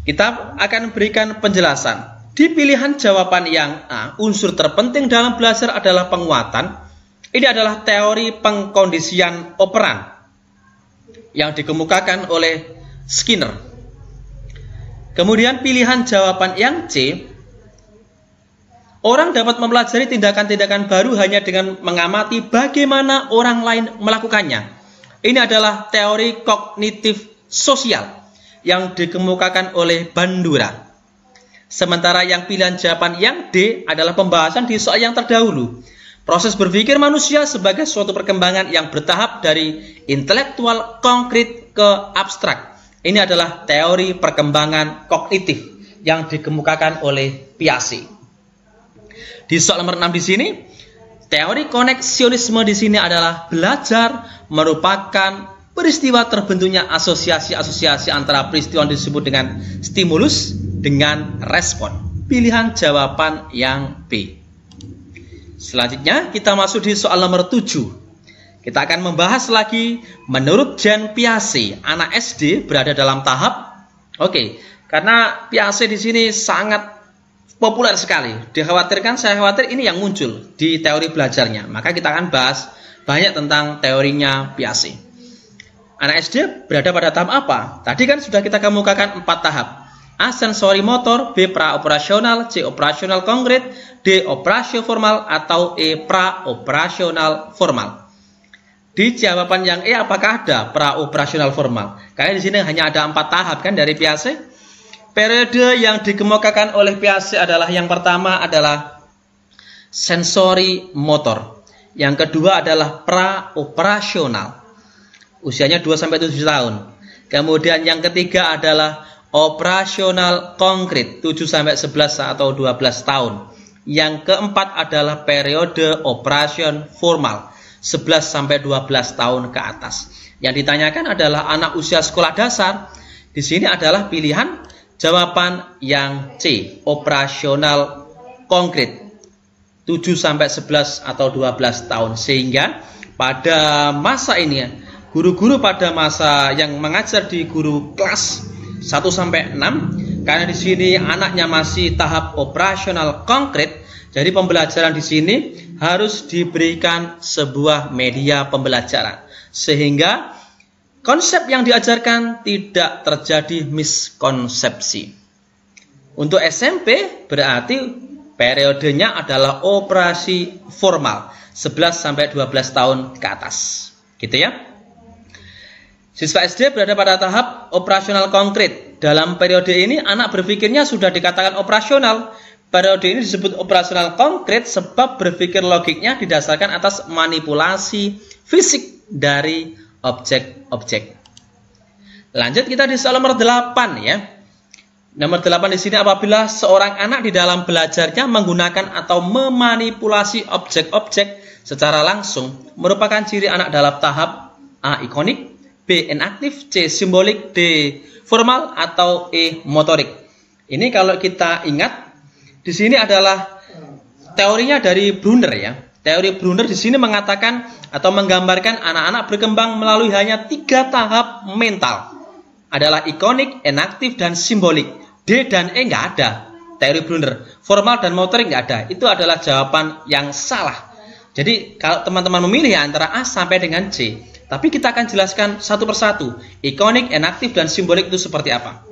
Kita akan berikan penjelasan. Di pilihan jawaban yang A, unsur terpenting dalam belajar adalah penguatan. Ini adalah teori pengkondisian operan yang dikemukakan oleh Skinner. Kemudian pilihan jawaban yang C, Orang dapat mempelajari tindakan-tindakan baru hanya dengan mengamati bagaimana orang lain melakukannya. Ini adalah teori kognitif sosial yang dikemukakan oleh Bandura. Sementara yang pilihan jawaban yang D adalah pembahasan di soal yang terdahulu. Proses berpikir manusia sebagai suatu perkembangan yang bertahap dari intelektual konkret ke abstrak. Ini adalah teori perkembangan kognitif yang dikemukakan oleh Piaget. Di soal nomor 6 di sini, teori koneksionisme di sini adalah belajar merupakan peristiwa terbentuknya asosiasi-asosiasi antara peristiwa yang disebut dengan stimulus dengan respon. Pilihan jawaban yang B. Selanjutnya kita masuk di soal nomor 7. Kita akan membahas lagi menurut Jean Piaget, anak SD berada dalam tahap karena Piaget di sini sangat populer sekali. Saya khawatir ini yang muncul di teori belajarnya. Maka kita akan bahas banyak tentang teorinya Piaget. Anak SD berada pada tahap apa? Tadi kan sudah kita kemukakan 4 tahap. A. Sensori motor, B. Pra-operasional, C. Operasional konkret, D. Operasio formal, atau E. Pra-operasional formal. Di jawaban yang E apakah ada pra-operasional formal? Karena di sini hanya ada 4 tahap kan dari Piaget. Periode yang dikemukakan oleh Piaget adalah yang pertama adalah sensori motor. Yang kedua adalah pra-operasional. Usianya 2-7 tahun. Kemudian yang ketiga adalah operasional konkret 7-11 atau 12 tahun. Yang keempat adalah periode operation formal 11-12 tahun ke atas. Yang ditanyakan adalah anak usia sekolah dasar. Di sini adalah pilihan jawaban yang C, operasional konkret 7-11 atau 12 tahun. Sehingga pada masa ini guru-guru pada masa yang mengajar di guru kelas 1-6, karena di sini anaknya masih tahap operasional konkret, jadi pembelajaran di sini harus diberikan sebuah media pembelajaran sehingga konsep yang diajarkan tidak terjadi miskonsepsi. Untuk SMP berarti periodenya adalah operasi formal 11-12 tahun ke atas. Gitu ya. Siswa SD berada pada tahap operasional konkret. Dalam periode ini anak berpikirnya sudah dikatakan operasional. Periode ini disebut operasional konkret sebab berpikir logiknya didasarkan atas manipulasi fisik dari objek-objek. Lanjut kita di soal nomor 8 ya. Nomor 8 di sini apabila seorang anak di dalam belajarnya menggunakan atau memanipulasi objek-objek secara langsung merupakan ciri anak dalam tahap A. Ikonik, B. Enaktif, C. Simbolik, D. Formal, atau E. Motorik. Ini kalau kita ingat di sini adalah teorinya dari Brunner ya. Teori Brunner di sini mengatakan atau menggambarkan anak-anak berkembang melalui hanya 3 tahap mental. Adalah ikonik, enaktif, dan simbolik. D dan E nggak ada. Teori Brunner. Formal dan motorik nggak ada. Itu adalah jawaban yang salah. Jadi kalau teman-teman memilih antara A sampai dengan C. Tapi kita akan jelaskan satu persatu. Ikonik, enaktif, dan simbolik itu seperti apa.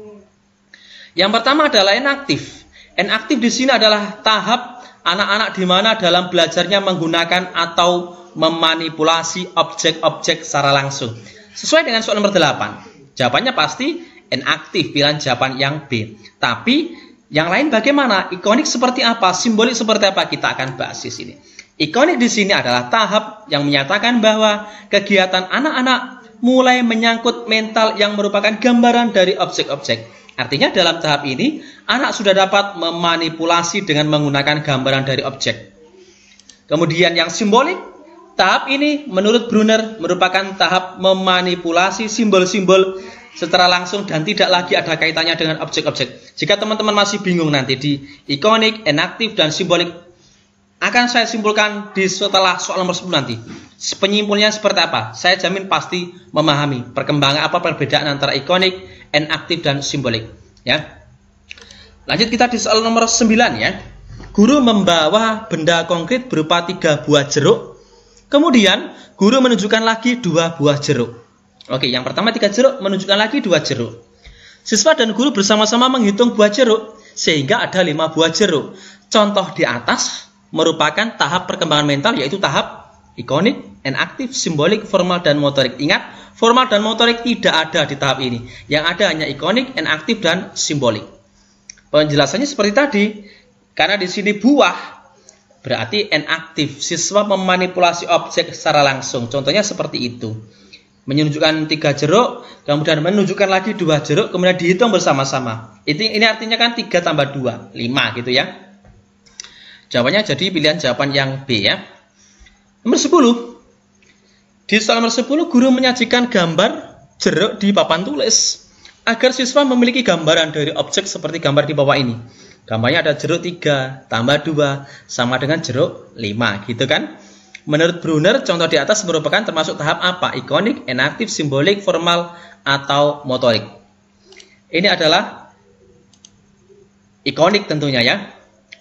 Yang pertama adalah enaktif. Enaktif di sini adalah tahap anak-anak di mana dalam belajarnya menggunakan atau memanipulasi objek-objek secara langsung. Sesuai dengan soal nomor 8. Jawabannya pasti enaktif, pilihan jawaban yang B. Tapi yang lain bagaimana? Ikonik seperti apa? Simbolik seperti apa? Kita akan bahas di sini. Ikonik di sini adalah tahap yang menyatakan bahwa kegiatan anak-anak mulai menyangkut mental yang merupakan gambaran dari objek-objek. Artinya dalam tahap ini, anak sudah dapat memanipulasi dengan menggunakan gambaran dari objek. Kemudian yang simbolik, tahap ini menurut Brunner merupakan tahap memanipulasi simbol-simbol secara langsung dan tidak lagi ada kaitannya dengan objek-objek. Jika teman-teman masih bingung nanti di ikonik, enaktif, dan simbolik, akan saya simpulkan di setelah soal nomor 10 nanti. Penyimpulnya seperti apa? Saya jamin pasti memahami perkembangan apa perbedaan antara ikonik, enaktif, dan simbolik. Ya. Lanjut kita di soal nomor 9 ya. Guru membawa benda konkret berupa 3 buah jeruk. Kemudian guru menunjukkan lagi 2 buah jeruk. Oke, yang pertama 3 jeruk, menunjukkan lagi 2 jeruk. Siswa dan guru bersama-sama menghitung buah jeruk. sehingga ada 5 buah jeruk. Contoh di atas merupakan tahap perkembangan mental, yaitu tahap ikonik, enaktif, simbolik, formal, dan motorik. Ingat, formal dan motorik tidak ada di tahap ini. Yang ada hanya ikonik, enaktif, dan simbolik. Penjelasannya seperti tadi, karena di sini buah berarti enaktif, siswa memanipulasi objek secara langsung. Contohnya seperti itu. Menunjukkan 3 jeruk, kemudian menunjukkan lagi 2 jeruk, kemudian dihitung bersama-sama. Ini artinya kan 3 tambah 2, 5 gitu ya. Jawabannya jadi pilihan jawaban yang B ya. Nomor 10. Di soal nomor 10, guru menyajikan gambar jeruk di papan tulis agar siswa memiliki gambaran dari objek seperti gambar di bawah ini. Gambarnya ada jeruk 3 tambah 2 sama dengan jeruk 5 gitu kan. Menurut Brunner, contoh di atas merupakan termasuk tahap apa? Ikonik, enaktif, simbolik, formal, atau motorik. Ini adalah ikonik tentunya ya.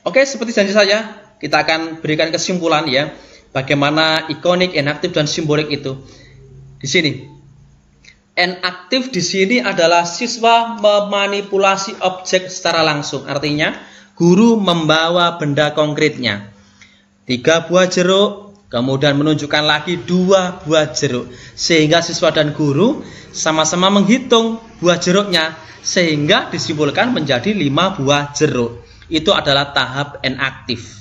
Oke, seperti janji saya, kita akan berikan kesimpulan ya. Bagaimana ikonik, enaktif, dan simbolik itu. Di sini. Enaktif di sini adalah siswa memanipulasi objek secara langsung. Artinya, guru membawa benda konkretnya. 3 buah jeruk, kemudian menunjukkan lagi 2 buah jeruk. Sehingga siswa dan guru sama-sama menghitung buah jeruknya. Sehingga disimpulkan menjadi 5 buah jeruk. Itu adalah tahap enaktif.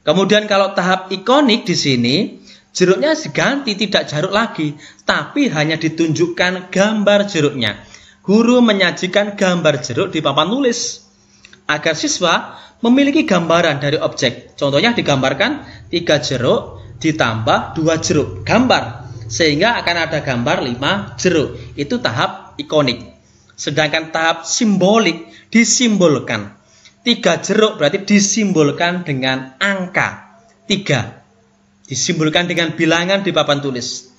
Kemudian kalau tahap ikonik di sini, jeruknya diganti, tidak jeruk lagi. Tapi hanya ditunjukkan gambar jeruknya. Guru menyajikan gambar jeruk di papan tulis. Agar siswa memiliki gambaran dari objek. Contohnya digambarkan 3 jeruk ditambah 2 jeruk. Gambar. Sehingga akan ada gambar 5 jeruk. Itu tahap ikonik. Sedangkan tahap simbolik disimbolkan. 3 jeruk berarti disimbolkan dengan angka 3. Disimbolkan dengan bilangan di papan tulis.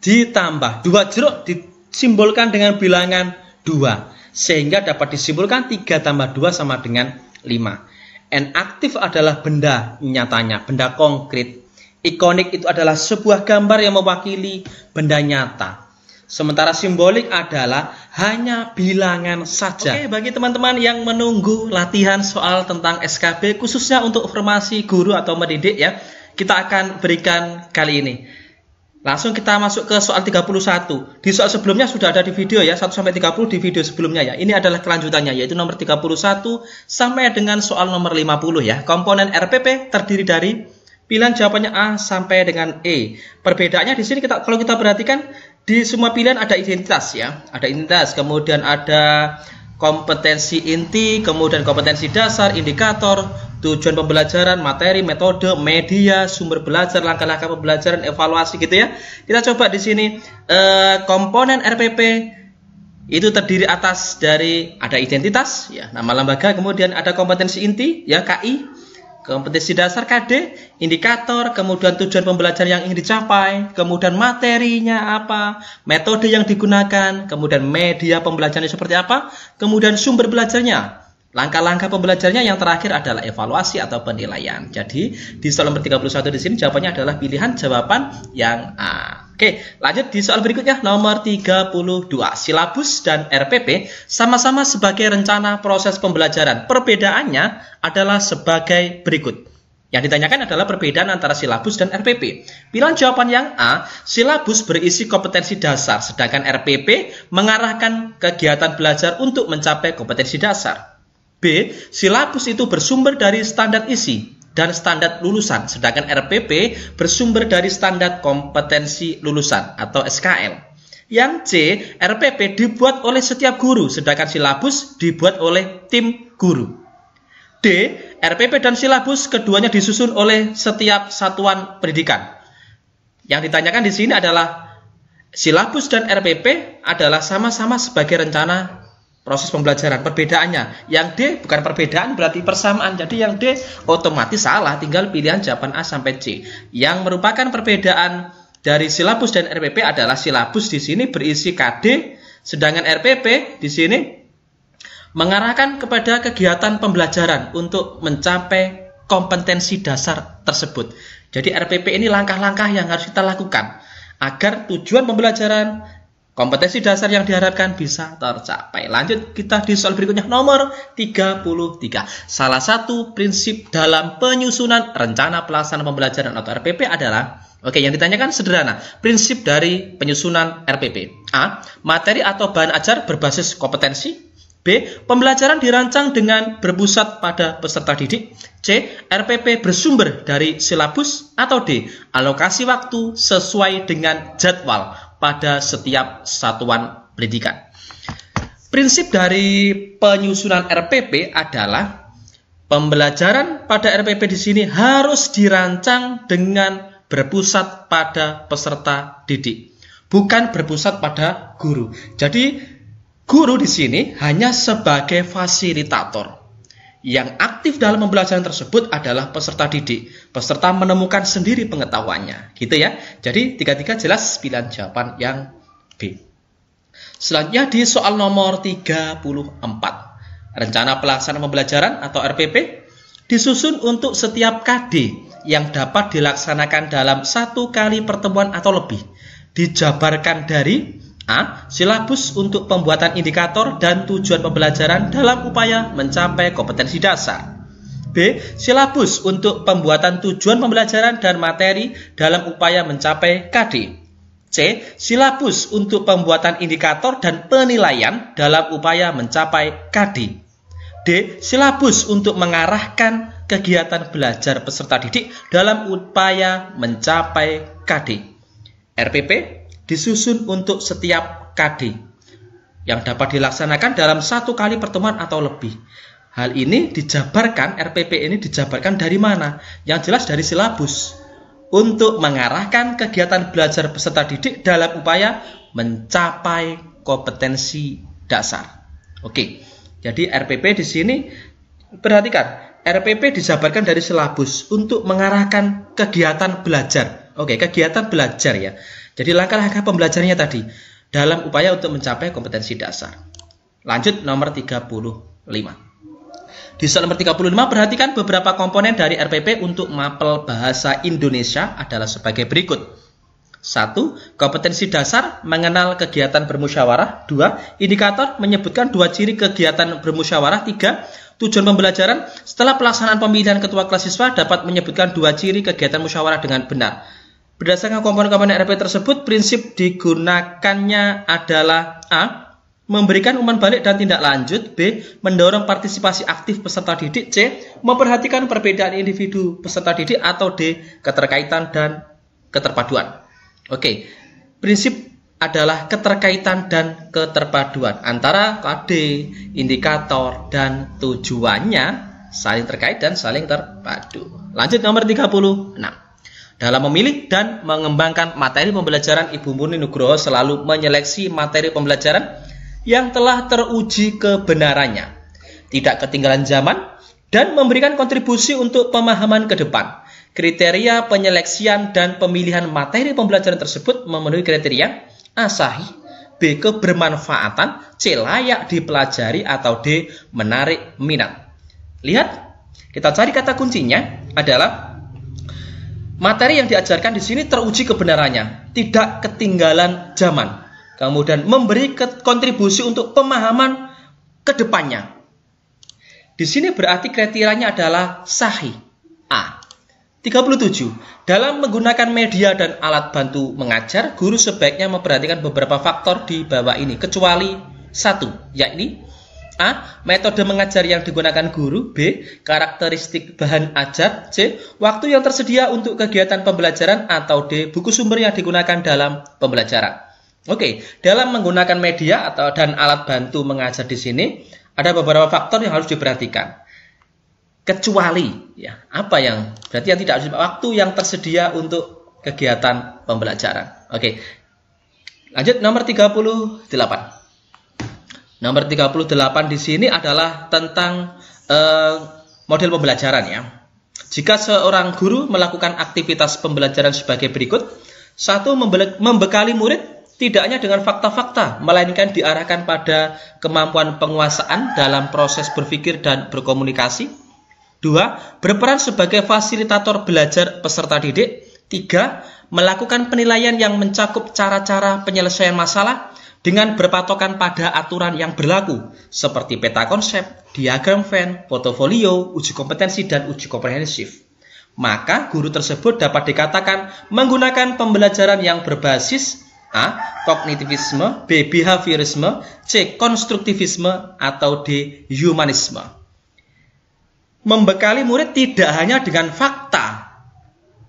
Ditambah 2 jeruk disimbolkan dengan bilangan 2. Sehingga dapat disimpulkan 3 tambah 2 sama dengan 5. Enaktif adalah benda nyatanya, benda konkret. Ikonik itu adalah sebuah gambar yang mewakili benda nyata. Sementara simbolik adalah hanya bilangan saja. Oke, bagi teman-teman yang menunggu latihan soal tentang SKB, khususnya untuk formasi guru atau mendidik ya, kita akan berikan kali ini. Langsung kita masuk ke soal 31. Di soal sebelumnya sudah ada di video ya, 1-30 di video sebelumnya ya. Ini adalah kelanjutannya, yaitu nomor 31 sampai dengan soal nomor 50 ya. Komponen RPP terdiri dari pilihan jawabannya A sampai dengan E. Perbedaannya di sini kalau kita perhatikan, di semua pilihan ada identitas ya. Ada identitas, kemudian ada kompetensi inti, kemudian kompetensi dasar, indikator, tujuan pembelajaran, materi, metode, media, sumber belajar, langkah-langkah pembelajaran, evaluasi gitu ya. Kita coba di sini komponen RPP itu terdiri atas dari ada identitas ya, nama lembaga, kemudian ada kompetensi inti ya, KI, kompetensi dasar KD, indikator, kemudian tujuan pembelajaran yang ingin dicapai, kemudian materinya apa, metode yang digunakan, kemudian media pembelajarannya seperti apa, kemudian sumber belajarnya, langkah-langkah pembelajarannya, yang terakhir adalah evaluasi atau penilaian. Jadi di soal nomor 31 di sini jawabannya adalah pilihan jawaban yang A. Oke, lanjut di soal berikutnya nomor 32. Silabus dan RPP sama-sama sebagai rencana proses pembelajaran. Perbedaannya adalah sebagai berikut. Yang ditanyakan adalah perbedaan antara silabus dan RPP. Pilihan jawaban yang A, silabus berisi kompetensi dasar, sedangkan RPP mengarahkan kegiatan belajar untuk mencapai kompetensi dasar. B, silabus itu bersumber dari standar isi dan standar lulusan, sedangkan RPP bersumber dari standar kompetensi lulusan atau SKL. Yang C, RPP dibuat oleh setiap guru, sedangkan silabus dibuat oleh tim guru. D, RPP dan silabus keduanya disusun oleh setiap satuan pendidikan. Yang ditanyakan di sini adalah silabus dan RPP adalah sama-sama sebagai rencana proses pembelajaran. Perbedaannya, yang D bukan perbedaan berarti persamaan. Jadi yang D otomatis salah, tinggal pilihan jawaban A sampai C. Yang merupakan perbedaan dari silabus dan RPP adalah silabus di sini berisi KD, sedangkan RPP di sini mengarahkan kepada kegiatan pembelajaran untuk mencapai kompetensi dasar tersebut. Jadi RPP ini langkah-langkah yang harus kita lakukan agar tujuan pembelajaran kompetensi dasar yang diharapkan bisa tercapai. Lanjut kita di soal berikutnya nomor 33. Salah satu prinsip dalam penyusunan rencana pelaksanaan pembelajaran atau RPP adalah, yang ditanyakan sederhana. Prinsip dari penyusunan RPP. A. Materi atau bahan ajar berbasis kompetensi. B. Pembelajaran dirancang dengan berpusat pada peserta didik. C. RPP bersumber dari silabus. Atau D. Alokasi waktu sesuai dengan jadwal pada setiap satuan pendidikan. Prinsip dari penyusunan RPP adalah pembelajaran pada RPP di sini harus dirancang dengan berpusat pada peserta didik, bukan berpusat pada guru. Jadi guru di sini hanya sebagai fasilitator. Yang aktif dalam pembelajaran tersebut adalah peserta didik. Peserta menemukan sendiri pengetahuannya. Gitu ya. Jadi tiga-tiga jelas pilihan jawaban yang B. Selanjutnya di soal nomor 34. Rencana pelaksanaan pembelajaran atau RPP disusun untuk setiap KD yang dapat dilaksanakan dalam 1 kali pertemuan atau lebih. Dijabarkan dari A. Silabus untuk pembuatan indikator dan tujuan pembelajaran dalam upaya mencapai kompetensi dasar. B. Silabus untuk pembuatan tujuan pembelajaran dan materi dalam upaya mencapai KD. C. Silabus untuk pembuatan indikator dan penilaian dalam upaya mencapai KD. D. Silabus untuk mengarahkan kegiatan belajar peserta didik dalam upaya mencapai KD. RPP disusun untuk setiap KD yang dapat dilaksanakan dalam 1 kali pertemuan atau lebih. Hal ini dijabarkan, RPP ini dijabarkan dari mana? Yang jelas dari silabus. Untuk mengarahkan kegiatan belajar peserta didik dalam upaya mencapai kompetensi dasar. Oke, jadi RPP di sini, perhatikan, RPP dijabarkan dari silabus untuk mengarahkan kegiatan belajar. Oke, kegiatan belajar ya. Jadi langkah-langkah pembelajarannya tadi dalam upaya untuk mencapai kompetensi dasar. Lanjut nomor 35. Di soal nomor 35 perhatikan beberapa komponen dari RPP untuk mapel bahasa Indonesia adalah sebagai berikut. 1. Kompetensi dasar mengenal kegiatan bermusyawarah. 2. Indikator menyebutkan 2 ciri kegiatan bermusyawarah. 3. Tujuan pembelajaran setelah pelaksanaan pemilihan ketua kelas siswa dapat menyebutkan 2 ciri kegiatan musyawarah dengan benar. Berdasarkan komponen-komponen RPP tersebut, prinsip digunakannya adalah A. Memberikan umpan balik dan tindak lanjut. B. Mendorong partisipasi aktif peserta didik. C. Memperhatikan perbedaan individu peserta didik. Atau D. Keterkaitan dan keterpaduan. Oke, prinsip adalah keterkaitan dan keterpaduan antara KD, indikator, dan tujuannya saling terkait dan saling terpadu. Lanjut nomor 36. Dalam memilih dan mengembangkan materi pembelajaran, Ibu Murni Nugroho selalu menyeleksi materi pembelajaran yang telah teruji kebenarannya, tidak ketinggalan zaman, dan memberikan kontribusi untuk pemahaman ke depan. Kriteria penyeleksian dan pemilihan materi pembelajaran tersebut memenuhi kriteria A. Sahih, B. Kebermanfaatan, C. Layak dipelajari, atau D. Menarik minat. Lihat, kita cari kata kuncinya adalah materi yang diajarkan di sini teruji kebenarannya, tidak ketinggalan zaman. Kemudian memberi kontribusi untuk pemahaman ke depannya. Di sini berarti kriterianya adalah sahih. A. 37. Dalam menggunakan media dan alat bantu mengajar, guru sebaiknya memperhatikan beberapa faktor di bawah ini, kecuali 1, yakni A. Metode mengajar yang digunakan guru. B. Karakteristik bahan ajar. C. Waktu yang tersedia untuk kegiatan pembelajaran. Atau D. Buku sumber yang digunakan dalam pembelajaran. Oke, dalam menggunakan media dan alat bantu mengajar di sini ada beberapa faktor yang harus diperhatikan. Kecuali, ya, apa yang berarti yang tidak harus, waktu yang tersedia untuk kegiatan pembelajaran. Oke, lanjut nomor 38. Nomor 38 di sini adalah tentang model pembelajaran ya. Jika seorang guru melakukan aktivitas pembelajaran sebagai berikut. 1. Membekali murid tidak hanya dengan fakta-fakta, melainkan diarahkan pada kemampuan penguasaan dalam proses berpikir dan berkomunikasi. 2. Berperan sebagai fasilitator belajar peserta didik. 3. Melakukan penilaian yang mencakup cara-cara penyelesaian masalah dengan berpatokan pada aturan yang berlaku seperti peta konsep, diagram Venn, portofolio, uji kompetensi, dan uji komprehensif. Maka guru tersebut dapat dikatakan menggunakan pembelajaran yang berbasis A. Kognitivisme, B. Behaviorisme, C. Konstruktivisme, atau D. Humanisme. Membekali murid tidak hanya dengan fakta,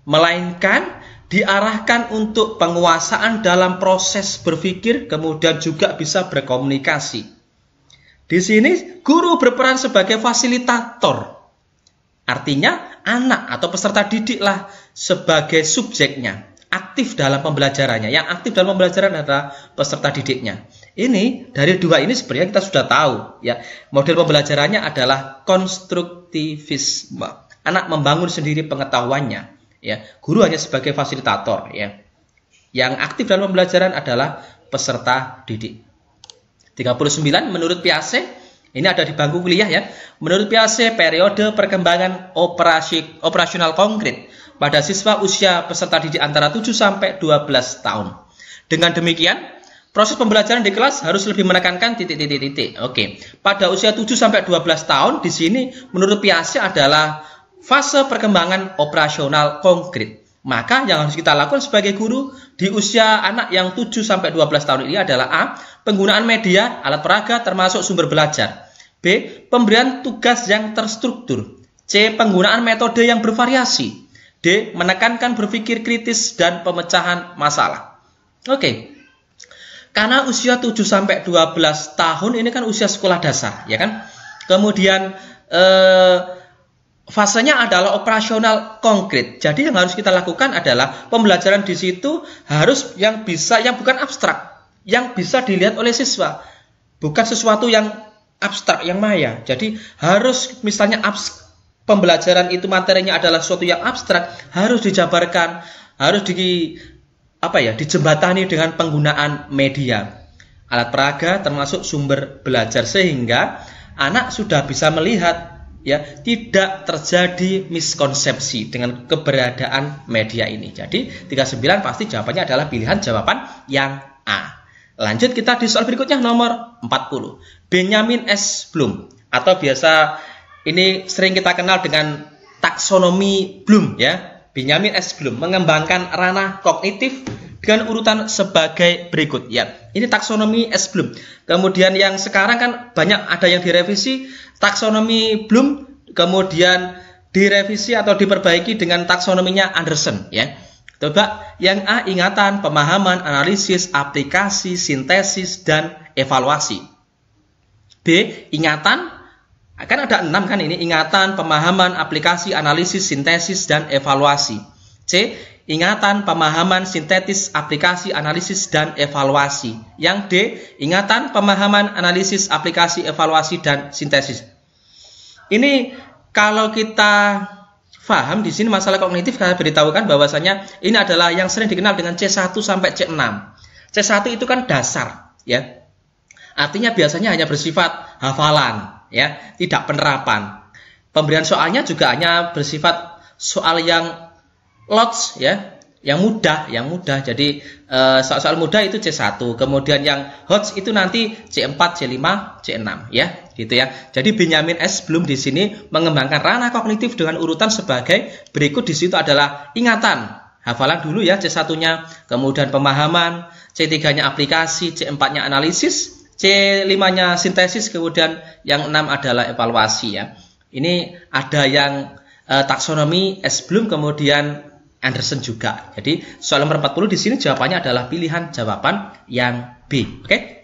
melainkan diarahkan untuk penguasaan dalam proses berpikir, kemudian juga bisa berkomunikasi. Di sini guru berperan sebagai fasilitator. Artinya anak atau peserta didiklah sebagai subjeknya, aktif dalam pembelajarannya. Yang aktif dalam pembelajaran adalah peserta didiknya. Ini dari dua ini sebenarnya kita sudah tahu ya. Model pembelajarannya adalah konstruktivisme. Anak membangun sendiri pengetahuannya. Ya, guru hanya sebagai fasilitator ya. Yang aktif dalam pembelajaran adalah peserta didik. 39 menurut Piaget, ini ada di bangku kuliah ya. Menurut Piaget, periode perkembangan operasional konkret pada siswa usia peserta didik antara 7 sampai 12 tahun. Dengan demikian, proses pembelajaran di kelas harus lebih menekankan titik-titik. Oke. Pada usia 7 sampai 12 tahun di sini menurut Piaget adalah fase perkembangan operasional konkret. Maka yang harus kita lakukan sebagai guru di usia anak yang 7 sampai 12 tahun ini adalah A. Penggunaan media, alat peraga termasuk sumber belajar. B. Pemberian tugas yang terstruktur. C. Penggunaan metode yang bervariasi. D. Menekankan berpikir kritis dan pemecahan masalah. Oke. Karena usia 7 sampai 12 tahun ini kan usia sekolah dasar, ya kan? Kemudian fasenya adalah operasional konkret. Jadi yang harus kita lakukan adalah pembelajaran di situ harus yang bukan abstrak, yang bisa dilihat oleh siswa, bukan sesuatu yang abstrak, yang maya. Jadi harus misalnya pembelajaran itu materinya adalah sesuatu yang abstrak, harus dijabarkan, harus dijembatani dengan penggunaan media, alat peraga termasuk sumber belajar sehingga anak sudah bisa melihat. Ya, tidak terjadi miskonsepsi dengan keberadaan media ini. Jadi 39 pasti jawabannya adalah pilihan jawaban yang A. Lanjut kita di soal berikutnya nomor 40. Benjamin S. Bloom atau biasa ini sering kita kenal dengan taksonomi Bloom ya. Benjamin S. Bloom mengembangkan ranah kognitif dengan urutan sebagai berikut ya. Ini taksonomi S. Bloom. Kemudian yang sekarang kan banyak ada yang direvisi taksonomi Bloom, kemudian direvisi atau diperbaiki dengan taksonominya Anderson ya. Coba yang A, ingatan, pemahaman, analisis, aplikasi, sintesis, dan evaluasi. B, ingatan, kan ada 6 kan ini, ingatan, pemahaman, aplikasi, analisis, sintesis, dan evaluasi. C, ingatan, pemahaman, sintetis, aplikasi, analisis, dan evaluasi. Yang D, ingatan, pemahaman, analisis, aplikasi, evaluasi, dan sintesis. Ini kalau kita paham di sini masalah kognitif, saya beritahukan bahwasanya ini adalah yang sering dikenal dengan C1 sampai C6. C1 itu kan dasar, ya. Artinya biasanya hanya bersifat hafalan, ya, tidak penerapan. Pemberian soalnya juga hanya bersifat soal yang lots, ya, yang mudah. Jadi soal-soal mudah itu C1, kemudian yang hot itu nanti C4, C5, C6, ya, gitu ya. Jadi Benjamin S. Bloom di sini mengembangkan ranah kognitif dengan urutan sebagai berikut. Di situ adalah ingatan, hafalan dulu ya C1-nya, kemudian pemahaman, C3-nya aplikasi, C4-nya analisis, C5-nya sintesis, kemudian yang 6 adalah evaluasi ya. Ini ada yang taksonomi S. Bloom, kemudian Anderson juga. Jadi soal nomor 40 di sini jawabannya adalah pilihan jawaban yang B. Oke?